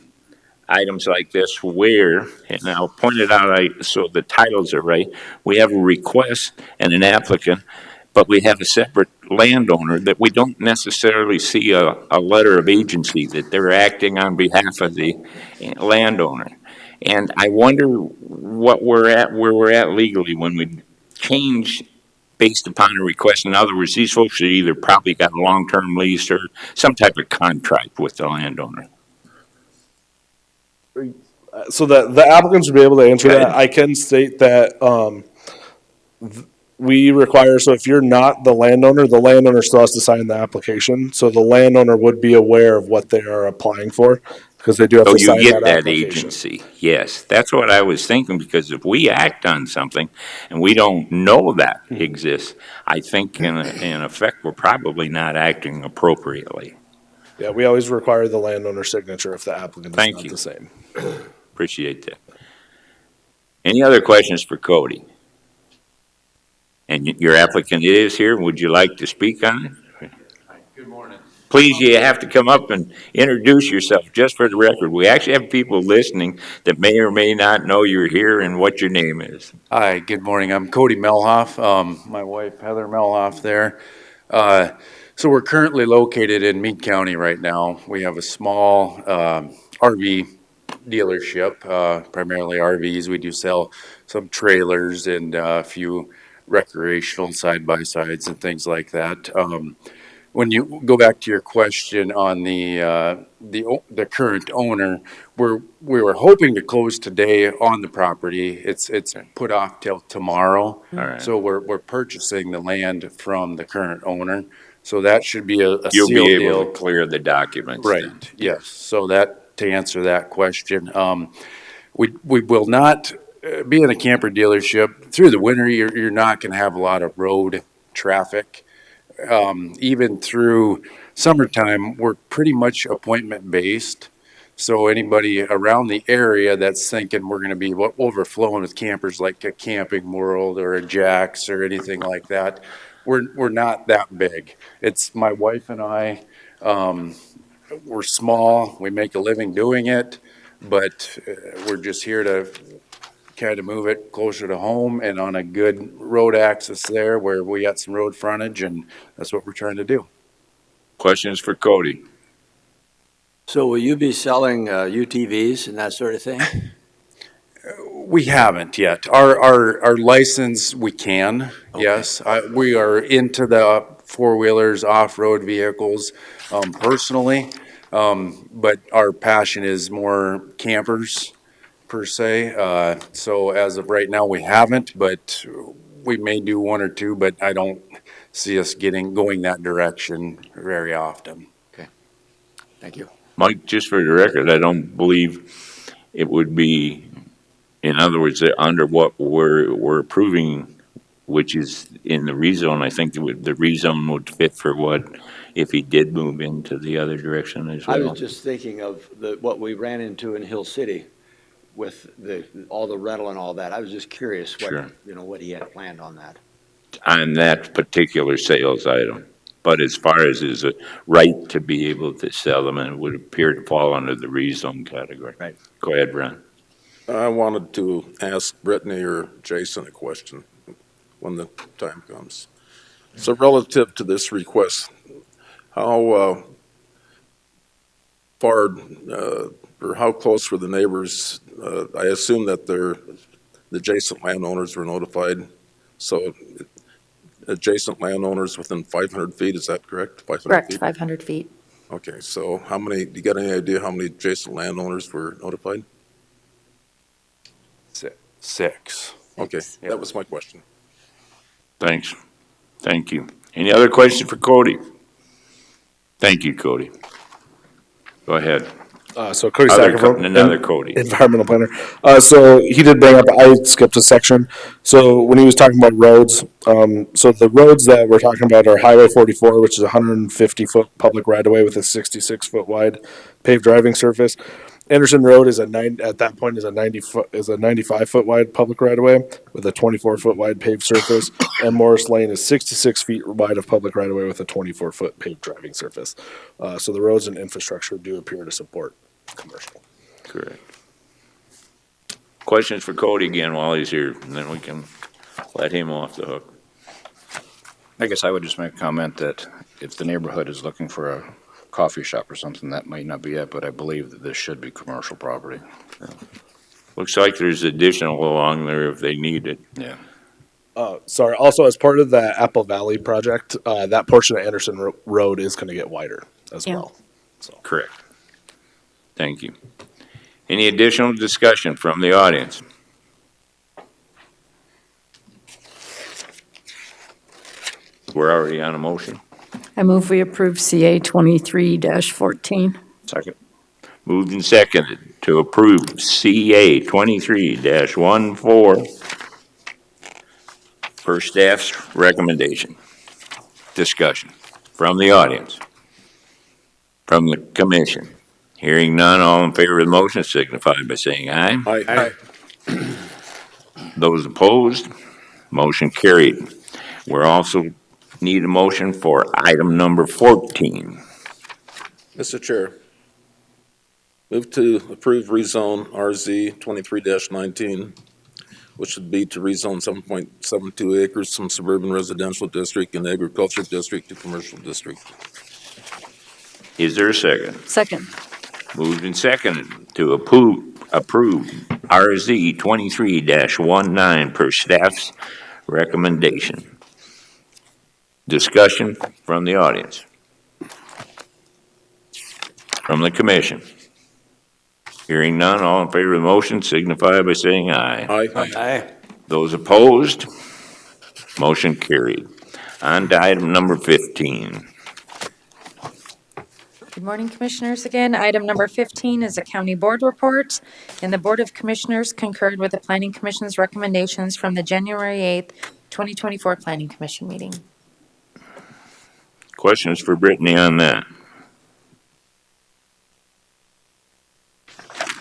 items like this where, and I'll point it out so the titles are right, we have a request and an applicant, but we have a separate landowner that we don't necessarily see a letter of agency that they're acting on behalf of the landowner. And I wonder what where we're at legally when we change based upon a request. In other words, these folks should either probably got a long-term lease or some type of contract with the landowner. So the applicants would be able to answer Go that. ahead. I can state that we require, so if you're not the landowner still has to sign the application. So the landowner would be aware of what they are applying for because they do have So to you sign get that that application. agency, yes. That's what I was thinking, because if we act on something and we don't know that exists, I think in effect, we're probably not acting appropriately. Yeah, we always require the landowner signature if the applicant is Thank not you. the same. Appreciate that. Any other questions for Cody? And your applicant is here. Would you like to speak on it? Good morning. Please, you have to come up and introduce yourself, just for the record. We actually have people listening that may or may not know you're here and what your name is. Hi, good morning. I'm Cody Melhoff. My wife Heather Melhoff there. So we're currently located in Meade County right now. We have a small RV dealership, primarily RVs. We do sell some trailers and a few recreational side-by-sides and things like that. When you go back to your question on the current owner, we were hoping to close today on the property. It's put off till tomorrow. All right. So we're purchasing the land from the current owner. So that should be a You'll sealed be able deal. to clear the documents then. Right, yes. So that, to answer that question, we will not, being a camper dealership, through the winter, you're not gonna have a lot of road traffic. Even through summertime, we're pretty much appointment based. So anybody around the area that's thinking we're gonna be overflowing with campers, like a Camping World or a Jack's or anything like that, we're not that big. It's my wife and I, we're small, we make a living doing it, but we're just here to kind of move it closer to home and on a good road access there where we got some road frontage, and that's what we're trying to do. Questions for Cody? So will you be selling UTVs and that sort of thing? We haven't yet. Our license, we can, yes. We are into the four-wheelers, off-road vehicles, personally. But our passion is more campers per se. So as of right now, we haven't, but we may do one or two, but I don't see us going that direction very often. Thank you. Mike, just for the record, I don't believe it would be, in other words, under what we're approving, which is in the rezone. I think the rezone would fit for what, if he did move into the other direction as I well. was just thinking of what we ran into in Hill City with all the rental and all that. I was just curious Sure. what he had planned on that. On that particular sales item. But as far as his right to be able to sell them, it would appear to fall under the rezone category. Right. Go ahead, Ron. I wanted to ask Brittany or Jason a question when the time comes. So relative to this request, how far or how close were the neighbors? I assume that the adjacent landowners were notified. So adjacent landowners within 500 feet, is that correct? 500 Correct, feet? 500 feet. Okay, so do you got any idea how many adjacent landowners were notified? Six. Okay, that was my question. Thanks. Thank you. Any other questions for Cody? Thank you, Cody. Go ahead. So Cody Another Cody. environmental planner. So he did bring up, I skipped a section. So when he was talking about roads, so the roads that we're talking about are Highway 44, which is a 150-foot public right-of-way with a 66-foot wide paved driving surface. Anderson Road is at that point is a 95-foot wide public right of way with a 24-foot wide paved surface, and Morris Lane is 66 feet wide of public right of way with a 24-foot paved driving surface. So the roads and infrastructure do appear to support commercial. Correct. Questions for Cody again while he's here, and then we can let him off the hook. I guess I would just make a comment that if the neighborhood is looking for a coffee shop or something, that might not be it, but I believe that this should be commercial property. Looks like there's additional along there if they need it. Yeah. Sorry, also as part of the Apple Valley project, that portion of Anderson Road is going to get wider as Yeah. well. So. Correct. Thank you. Any additional discussion from the audience? We're already on a motion. I move we approve CA 23-14. Second. Moved and seconded to approve CA 23-14 per staff's recommendation. Discussion from the audience, from the commission. Hearing none, all in favor of the motion signify by saying aye. Aye. Those opposed, motion carried. We're also need a motion for item number 14. Mr. Chair, move to approve rezone RZ 23-19, which would be to rezone 7.72 acres from suburban residential district and agriculture district to commercial district. Is there a second? Second. Moved and seconded to approve RZ 23-19 per staff's recommendation. Discussion from the audience. From the commission. Hearing none, all in favor of the motion signify by saying aye. Aye. Those opposed, motion carried. On to item number 15. Good morning, Commissioners. Again, item number 15 is a county board report, and the Board of Commissioners concurred with the Planning Commission's recommendations from the January 8th, 2024 Planning Commission meeting. Questions for Brittany on that?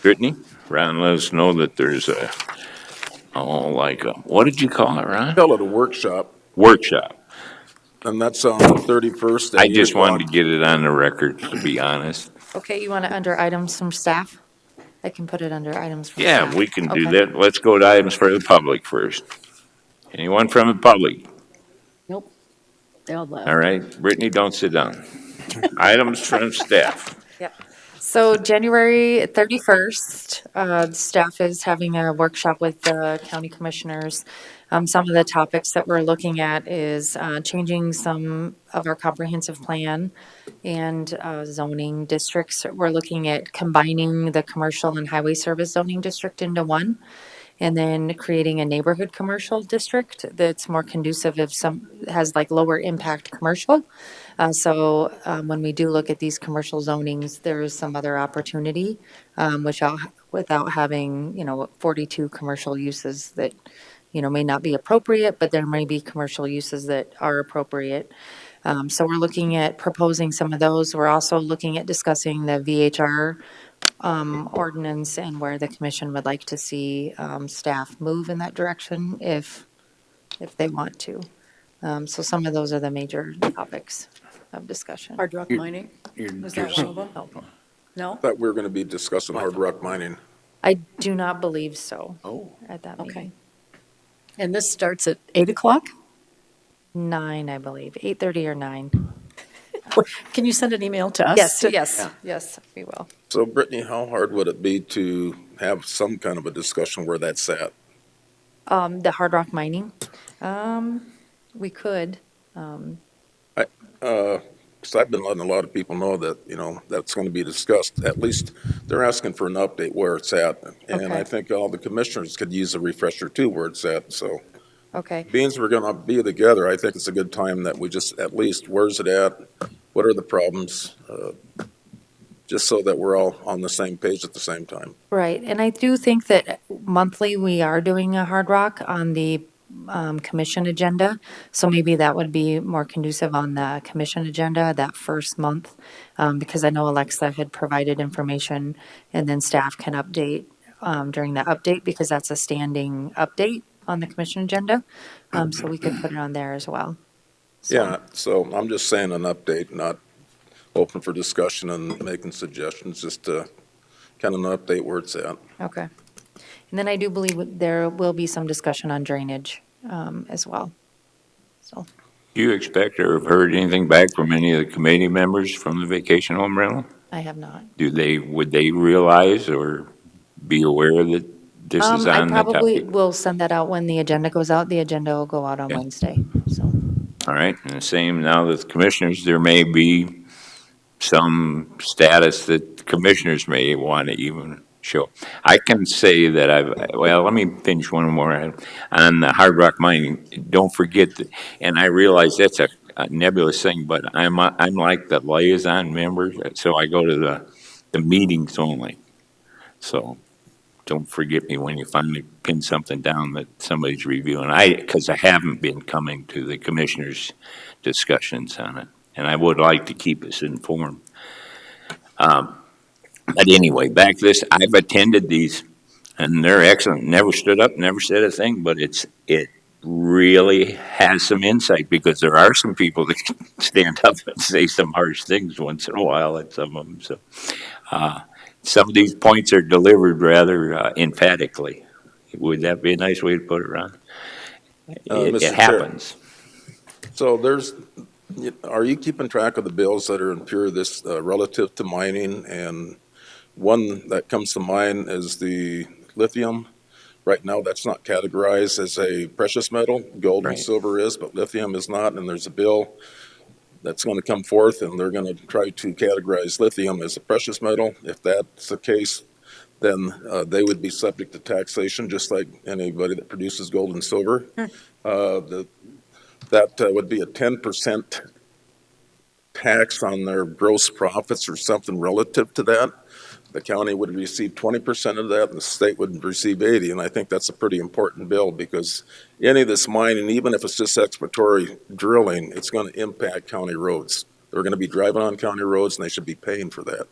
Brittany, Ron, let us know that there's what did you call it, Ron? Call it a workshop, Workshop. and that's on the 31st. I just wanted to get it on the record, to be honest. Okay, you want it under items from staff? I can put it under items from staff. Yeah, we can do Okay. that. Let's go to items for the public first. Anyone from the public? Nope. They all left. All right, Brittany, don't sit down. Items from staff. So January 31st, staff is having a workshop with the county commissioners. Some of the topics that we're looking at is changing some of our comprehensive plan and zoning districts. We're looking at combining the commercial and highway service zoning district into one, and then creating a neighborhood commercial district that's more conducive if has like lower impact commercial. So when we do look at these commercial zonings, there is some other opportunity, without having, 42 commercial uses that, may not be appropriate, but there may be commercial uses that are appropriate. So we're looking at proposing some of those. We're also looking at discussing the VHR ordinance and where the commission would like to see staff move in that direction if they want to. So some of those are the major topics of discussion. Hard rock mining? Was that one of them? No? Thought we were going to be discussing hard rock mining. I do not believe so. At that Okay. meeting. And this starts at 8 o'clock? 9, I believe, 8:30 or 9. Can you send an email to us? Yes, we will. So Brittany, how hard would it be to have some kind of a discussion where that's at? The hard rock mining, we could. Because I've been letting a lot of people know that, that's going to be discussed. At least they're asking for an update where it's at. And Okay. I think all the commissioners could use a refresher too where it's at. So Okay. being we're going to be together, I think it's a good time that we just, at least, where's it at? What are the problems? Just so that we're all on the same page at the same time. Right, and I do think that monthly we are doing a hard rock on the commission agenda. So maybe that would be more conducive on the commission agenda that first month. Because I know Alexa had provided information and then staff can update during the update because that's a standing update on the commission agenda. So we could put it on there as well. So, Yeah, so I'm just saying an update, not open for discussion and making suggestions, just kind of an update where it's at. okay. And then I do believe there will be some discussion on drainage as well. So, Do you expect or have heard anything back from any of the committee members from the vacation home rental? I have not. Would they realize or be aware that this is I on the probably topic? will send that out when the agenda goes out. The agenda will go out on Okay. Wednesday, so. All right, and the same now that the commissioners, there may be some status that commissioners may want to even show. I can say that let me finish one more on the hard rock mining. Don't forget that, and I realize that's a nebulous thing, but I'm like the liaison member, so I go to the meetings only. So don't forget me when you finally pin something down that somebody's reviewing. Because I haven't been coming to the commissioners' discussions on it, and I would like to keep us informed. But anyway, back to this, I've attended these, and they're excellent. Never stood up, never said a thing, but it really has some insight because there are some people that can stand up and say some harsh things once in a while at some of them. So some of these points are delivered rather emphatically. Would that be a nice way to put it, Ron? It Mr. Chair. happens. So are you keeping track of the bills that are in pure this relative to mining? And one that comes to mind is the lithium. Right now, that's not categorized as a precious metal. Gold and Right. silver is, but lithium is not. And there's a bill that's going to come forth, and they're going to try to categorize lithium as a precious metal. If that's the case, then they would be subject to taxation, just like anybody that produces gold and silver. That would be a 10% tax on their gross profits or something relative to that. The county would receive 20% of that, and the state would receive 80. And I think that's a pretty important bill because any of this mining, even if it's just exploratory drilling, it's going to impact county roads. They're going to be driving on county roads, and they should be paying for that.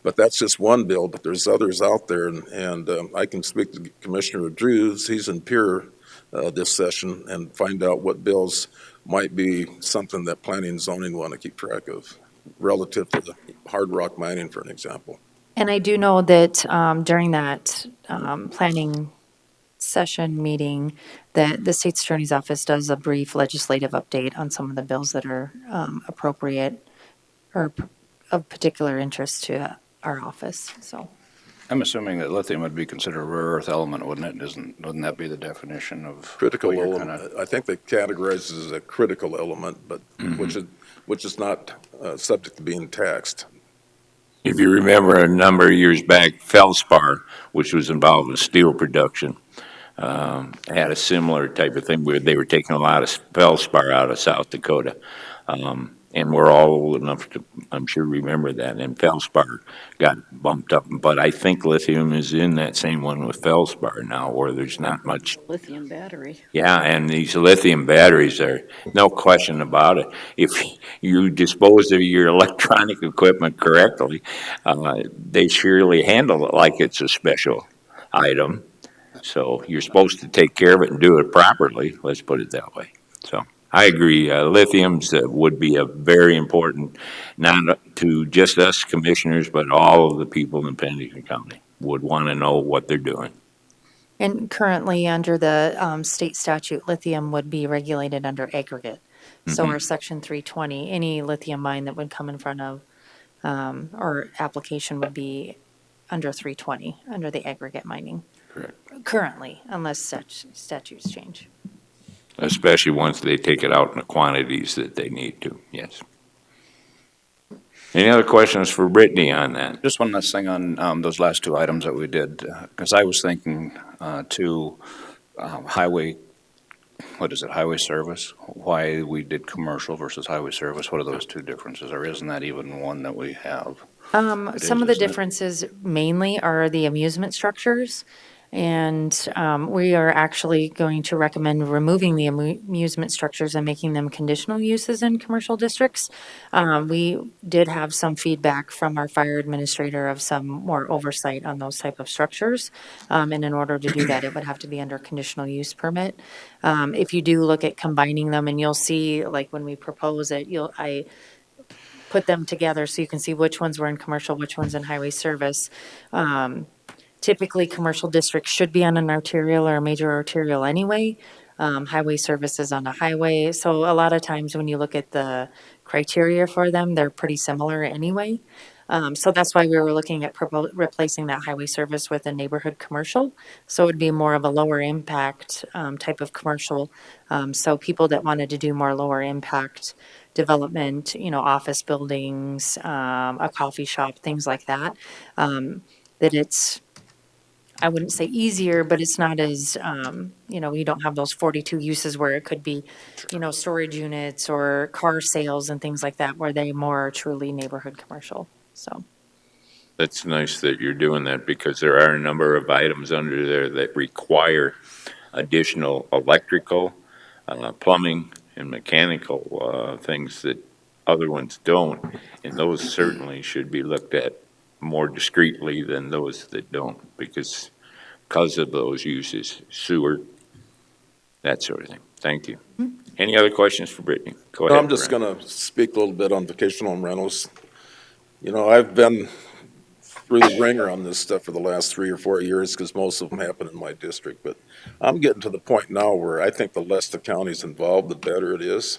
But that's just one bill, but there's others out there, and I can speak to Commissioner Drews. He's in Pierre this session and find out what bills might be something that planning and zoning want to keep track of relative to the hard rock mining, for an example. And I do know that during that planning session meeting, that the state's attorney's office does a brief legislative update on some of the bills that are appropriate or of particular interest to our office, so. I'm assuming that lithium would be considered a rare earth element, wouldn't it? Wouldn't that be the definition of? Critical what you're element. kinda- I think they categorize it as a critical element, but which is not subject to being taxed. If you remember a number of years back, Feldspar, which was involved with steel production, had a similar type of thing where they were taking a lot of feldspar out of South Dakota. And we're all old enough to, I'm sure, remember that. And feldspar got bumped up. But I think lithium is in that same one with feldspar now, where there's not much. Lithium battery. Yeah, and these lithium batteries are, no question about it. If you dispose of your electronic equipment correctly, they surely handle it like it's a special item. So you're supposed to take care of it and do it properly, let's put it that way. So I agree, lithiums would be a very important, not to just us commissioners, but all of the people in Pennington County would want to know what they're doing. And currently, under the state statute, lithium would be regulated under aggregate. So our section 320, any lithium mine that would come in front of, or application would be under 320, under the aggregate mining. Correct. Currently, unless such statutes change. Especially once they take it out in the quantities that they need to, yes. Any other questions for Brittany on that? Just one last thing on those last two items that we did, because I was thinking highway, what is it, highway service? Why we did commercial versus highway service, what are those two differences? Or isn't that even one that we have? Some of the differences mainly are the amusement structures. And we are actually going to recommend removing the amusement structures and making them conditional uses in commercial districts. We did have some feedback from our fire administrator of some more oversight on those type of structures. And in order to do that, it would have to be under conditional use permit. If you do look at combining them, and you'll see, like when we propose it, I put them together so you can see which ones were in commercial, which ones in highway service. Typically, commercial districts should be on an arterial or a major arterial anyway. Highway services on a highway. So a lot of times when you look at the criteria for them, they're pretty similar anyway. So that's why we were looking at replacing that highway service with a neighborhood commercial. So it would be more of a lower impact type of commercial. So people that wanted to do more lower impact development, office buildings, a coffee shop, things like that, that it's, I wouldn't say easier, but it's not as, you don't have those 42 uses where it could be, storage units or car sales and things like that, where they more truly neighborhood commercial, so. That's nice that you're doing that because there are a number of items under there that require additional electrical, plumbing, and mechanical things that other ones don't. And those certainly should be looked at more discreetly than those that don't because of those uses, sewer, that sort of thing. Thank you. Any other questions for Brittany? Go ahead. I'm just going to speak a little bit on vacation home rentals. I've been through the ringer on this stuff for the last 3 or 4 years because most of them happen in my district. But I'm getting to the point now where I think the less the county's involved, the better it is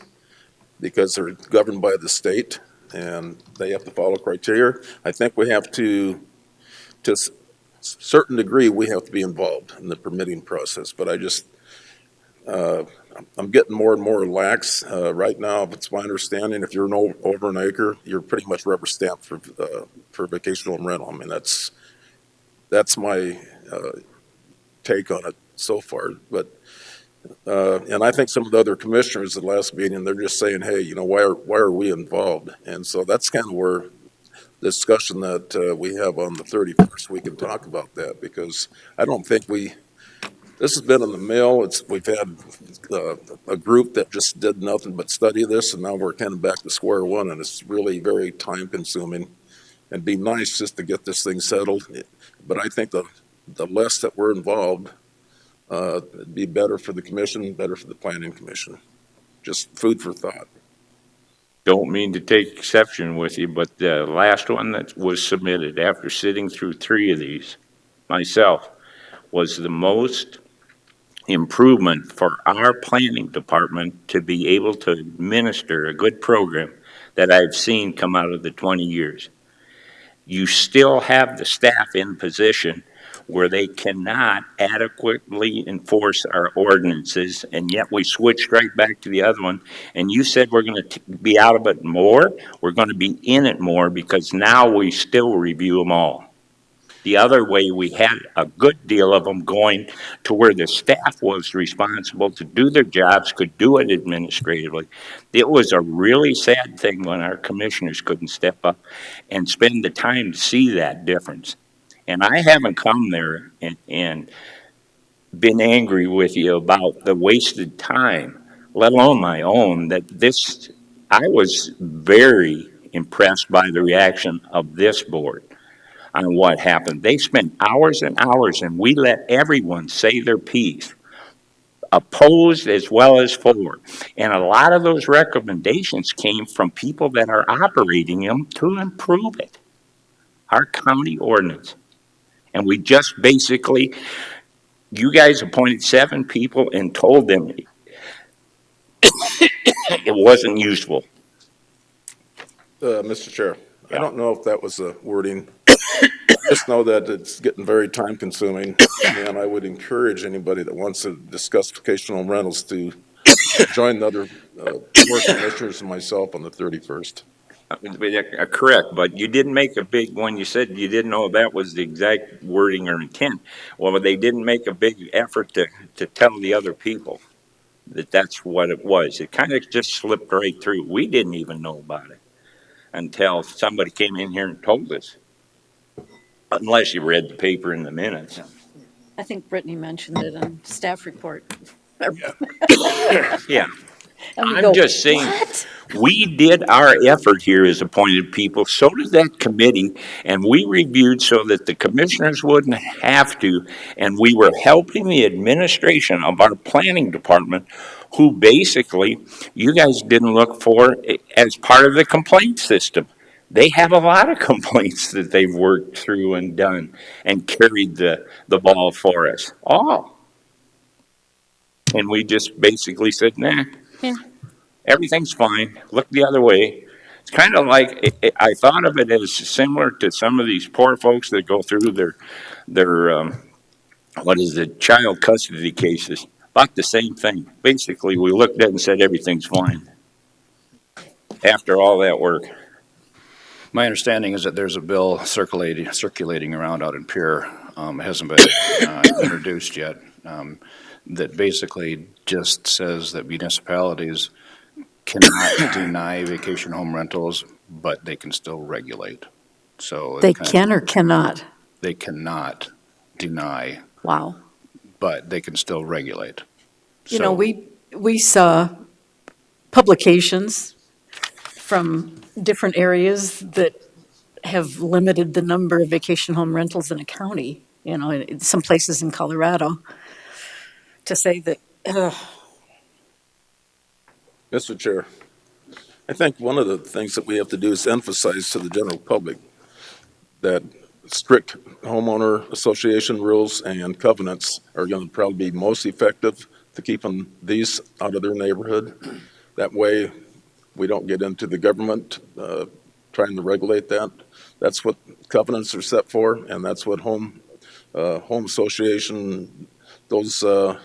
because they're governed by the state and they have to follow criteria. I think we have to a certain degree, we have to be involved in the permitting process. But I'm getting more and more lax right now. It's my understanding if you're over an acre, you're pretty much rubber stamped for vacation home rental. I mean, that's my take on it so far. But and I think some of the other commissioners at the last meeting, they're just saying, hey, why are we involved? And so that's kind of where the discussion that we have on the 31st, we can talk about that because I don't think this has been in the mail. We've had a group that just did nothing but study this, and now we're kind of back to square one, and it's really very time consuming. And it'd be nice just to get this thing settled. But I think the less that we're involved, it'd be better for the commission, better for the planning commission. Just food for thought. Don't mean to take exception with you, but the last one that was submitted after sitting through 3 of these myself was the most improvement for our planning department to be able to administer a good program that I've seen come out of the 20 years. You still have the staff in position where they cannot adequately enforce our ordinances, and yet we switched right back to the other one. And you said we're going to be out of it more. We're going to be in it more because now we still review them all. The other way, we had a good deal of them going to where the staff was responsible to do their jobs, could do it administratively. It was a really sad thing when our commissioners couldn't step up and spend the time to see that difference. And I haven't come there and been angry with you about the wasted time, let alone my own, I was very impressed by the reaction of this board on what happened. They spent hours and hours, and we let everyone say their piece, opposed as well as for. And a lot of those recommendations came from people that are operating them to improve it, our county ordinance. And we just basically, you guys appointed 7 people and told them it wasn't useful. Mr. Chair, I don't know if that was the wording. Just know that it's getting very time consuming, and I would encourage anybody that wants to discuss vacation home rentals to join the other 4 commissioners and myself on the 31st. Correct, but you didn't make a big one. You said you didn't know that was the exact wording or intent. Well, they didn't make a big effort to tell the other people that that's what it was. It kind of just slipped right through. We didn't even know about it until somebody came in here and told us. Unless you read the paper in the minutes. I think Brittany mentioned it on staff report. Yeah. And we I'm go, just saying, "What?" we did our effort here as appointed people, so did that committee, and we reviewed so that the commissioners wouldn't have to, and we were helping the administration of our planning department, who basically, you guys didn't look for as part of the complaint system. They have a lot of complaints that they've worked through and done and carried the ball for us, all. And we just basically said, nah, Yeah. everything's fine. Look the other way. It's kind of like I thought of it as similar to some of these poor folks that go through their what is it, child custody cases. About the same thing. Basically, we looked at it and said everything's fine after all that work. My understanding is that there's a bill circulating around out in Pierre, it hasn't been introduced yet, that basically just says that municipalities cannot deny vacation home rentals, but they can still regulate. So They can or cannot? they cannot deny, Wow. but they can still regulate. You know, So- we saw publications from different areas that have limited the number of vacation home rentals in a county, you know, in some places in Colorado, to say that, Mr. Chair, I think one of the things that we have to do is emphasize to the general public that strict homeowner association rules and covenants are going to probably be most effective to keeping these out of their neighborhood. That way, we don't get into the government trying to regulate that. That's what covenants are set for, and that's what home association, those are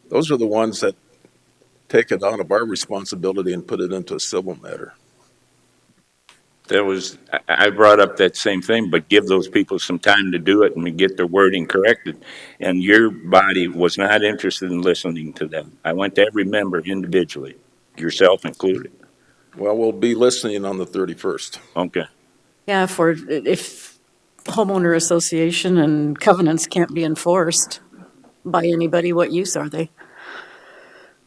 the ones that take it out of our responsibility and put it into a civil matter. I brought up that same thing, but give those people some time to do it and get their wording corrected. And your body was not interested in listening to them. I went to every member individually, yourself included. Well, we'll be listening on the 31st. Okay. yeah, if homeowner association and covenants can't be enforced by anybody, what use are they?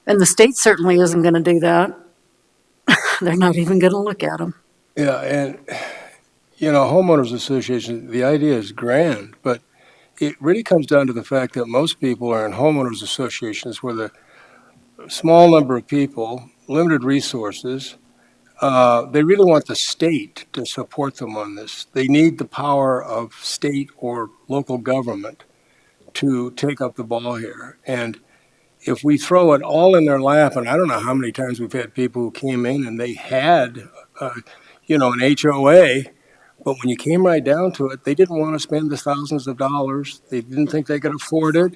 And the state certainly isn't going to do that. They're not even going to look at them. Yeah, and, you know, homeowners association, the idea is grand, but it really comes down to the fact that most people are in homeowners associations where the small number of people, limited resources, they really want the state to support them on this. They need the power of state or local government to take up the ball here. And if we throw it all in their lap, and I don't know how many times we've had people who came in and they had, an HOA, but when you came right down to it, they didn't want to spend the thousands of dollars. They didn't think they could afford it.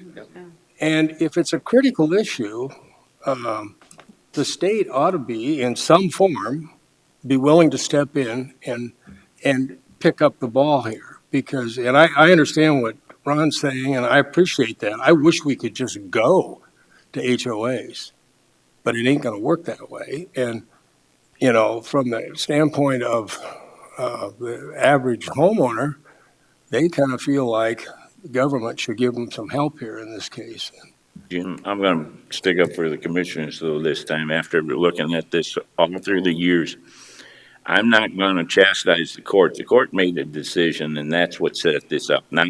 And if it's a critical issue, the state ought to be, in some form, be willing to step in and pick up the ball here. Because, and I understand what Ron's saying, and I appreciate that. I wish we could just go to HOAs, but it ain't going to work that way. And, you know, from the standpoint of the average homeowner, they kind of feel like the government should give them some help here in this case. Jim, I'm going to stick up for the commissioners though this time after looking at this all through the years. I'm not going to chastise the court. The court made a decision and that's what set this up, not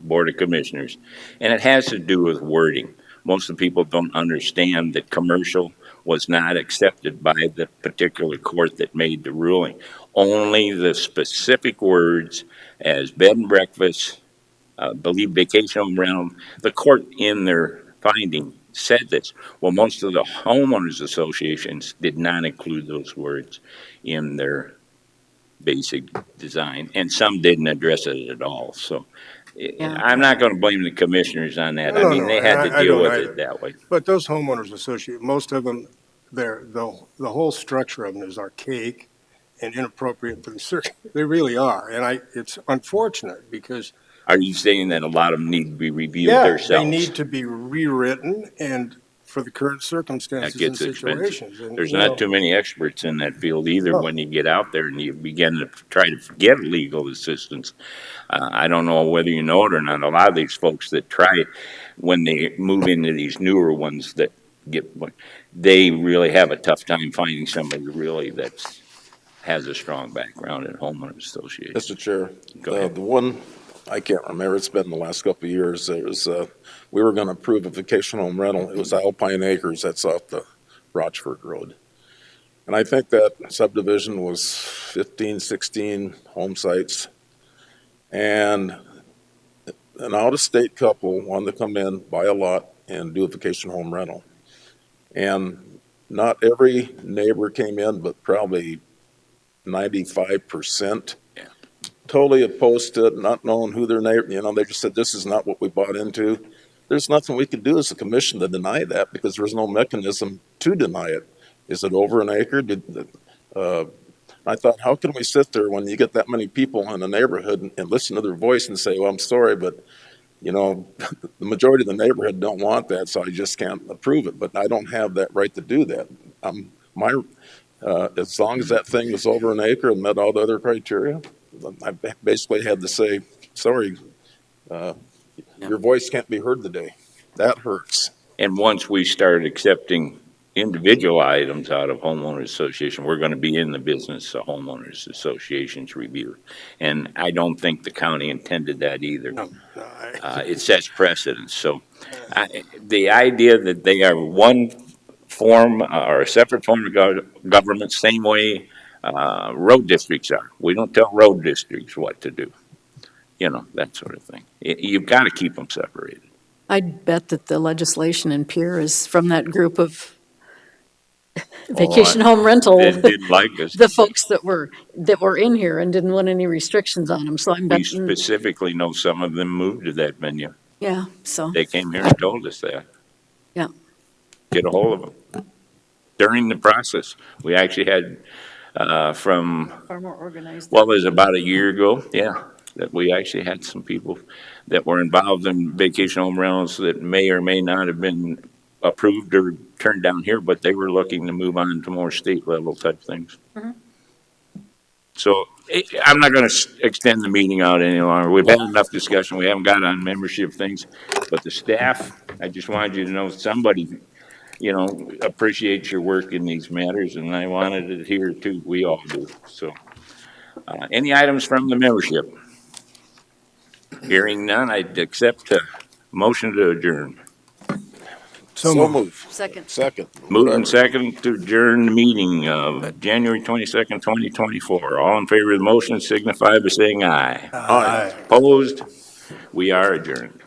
Board of Commissioners. And it has to do with wording. Most of the people don't understand that commercial was not accepted by the particular court that made the ruling. Only the specific words as bed and breakfast, believe vacation home rental, the court in their finding said this. Well, most of the homeowners associations did not include those words in their basic design, and some didn't address it at all. So I'm not going to blame the commissioners on that. I mean, they had to deal with it that way. But those homeowners associations, most of them, the whole structure of them is archaic and inappropriate for the circuit. They really are. And it's unfortunate because. Are you saying that a lot of them need to be reviewed Yeah, themselves? they need to be rewritten. And for the current That circumstances and gets expensive. situations. And, There's you know, not too many experts in that field either No. when you get out there and you begin to try to get legal assistance. I don't know whether you know it or not, a lot of these folks that try, when they move into these newer ones that get, they really have a tough time finding somebody really that's, has a strong background in homeowners association. Mr. Chair, Go ahead. the one, I can't remember, it's been the last couple of years, it was, we were gonna approve a vacation home rental. It was Alpine Acres, that's off the Rochford Road. And I think that subdivision was 15, 16 home sites. And an out-of-state couple wanted to come in, buy a lot, and do a vacation home rental. And not every neighbor came in, but probably 95%. Yeah. Totally opposed to it, not knowing who their neighbor, you know, they just said, this is not what we bought into. There's nothing we could do as a commission to deny that because there's no mechanism to deny it. Is it over an acre? I thought, how can we sit there when you get that many people in the neighborhood and listen to their voice and say, well, I'm sorry, but, you know, the majority of the neighborhood don't want that, so I just can't approve it. But I don't have that right to do that. As long as that thing was over an acre and met all the other criteria, I basically had to say, sorry, your voice can't be heard today. That hurts. And once we start accepting individual items out of homeowners association, we're going to be in the business of homeowners associations review. And I don't think the county intended that either. No, It sets precedence. So the idea that they are one form or a separate form of government, same way road districts are. We don't tell road districts what to do. You know, that sort of thing. You've got to keep them separated. I'd bet that the legislation in Pierre is from that group of vacation home rental, They didn't like us. the folks that were in here and didn't want any restrictions on them. So I'm We betting, specifically know some of them moved to that venue. yeah, so, They came here and told us that. Yeah. Get a hold of them. During the process, we actually had from, far more organized. well, it was about a year ago, yeah, that we actually had some people that were involved in vacation home rentals that may or may not have been approved or turned down here, but they were looking to move on to more state level type things. Mhm. So I'm not going to extend the meeting out any longer. We've had enough discussion. We haven't got on membership things, but the staff, I just wanted you to know somebody, you know, appreciates your work in these matters, and I wanted it here too. We all do. So, any items from the membership? Hearing none, I'd accept a motion to adjourn. So move. Second. Second. Moved and whatever. second to adjourn the meeting of January 22nd, 2024. All in favor of the motion signify by saying aye. Aye. Opposed? We are adjourned.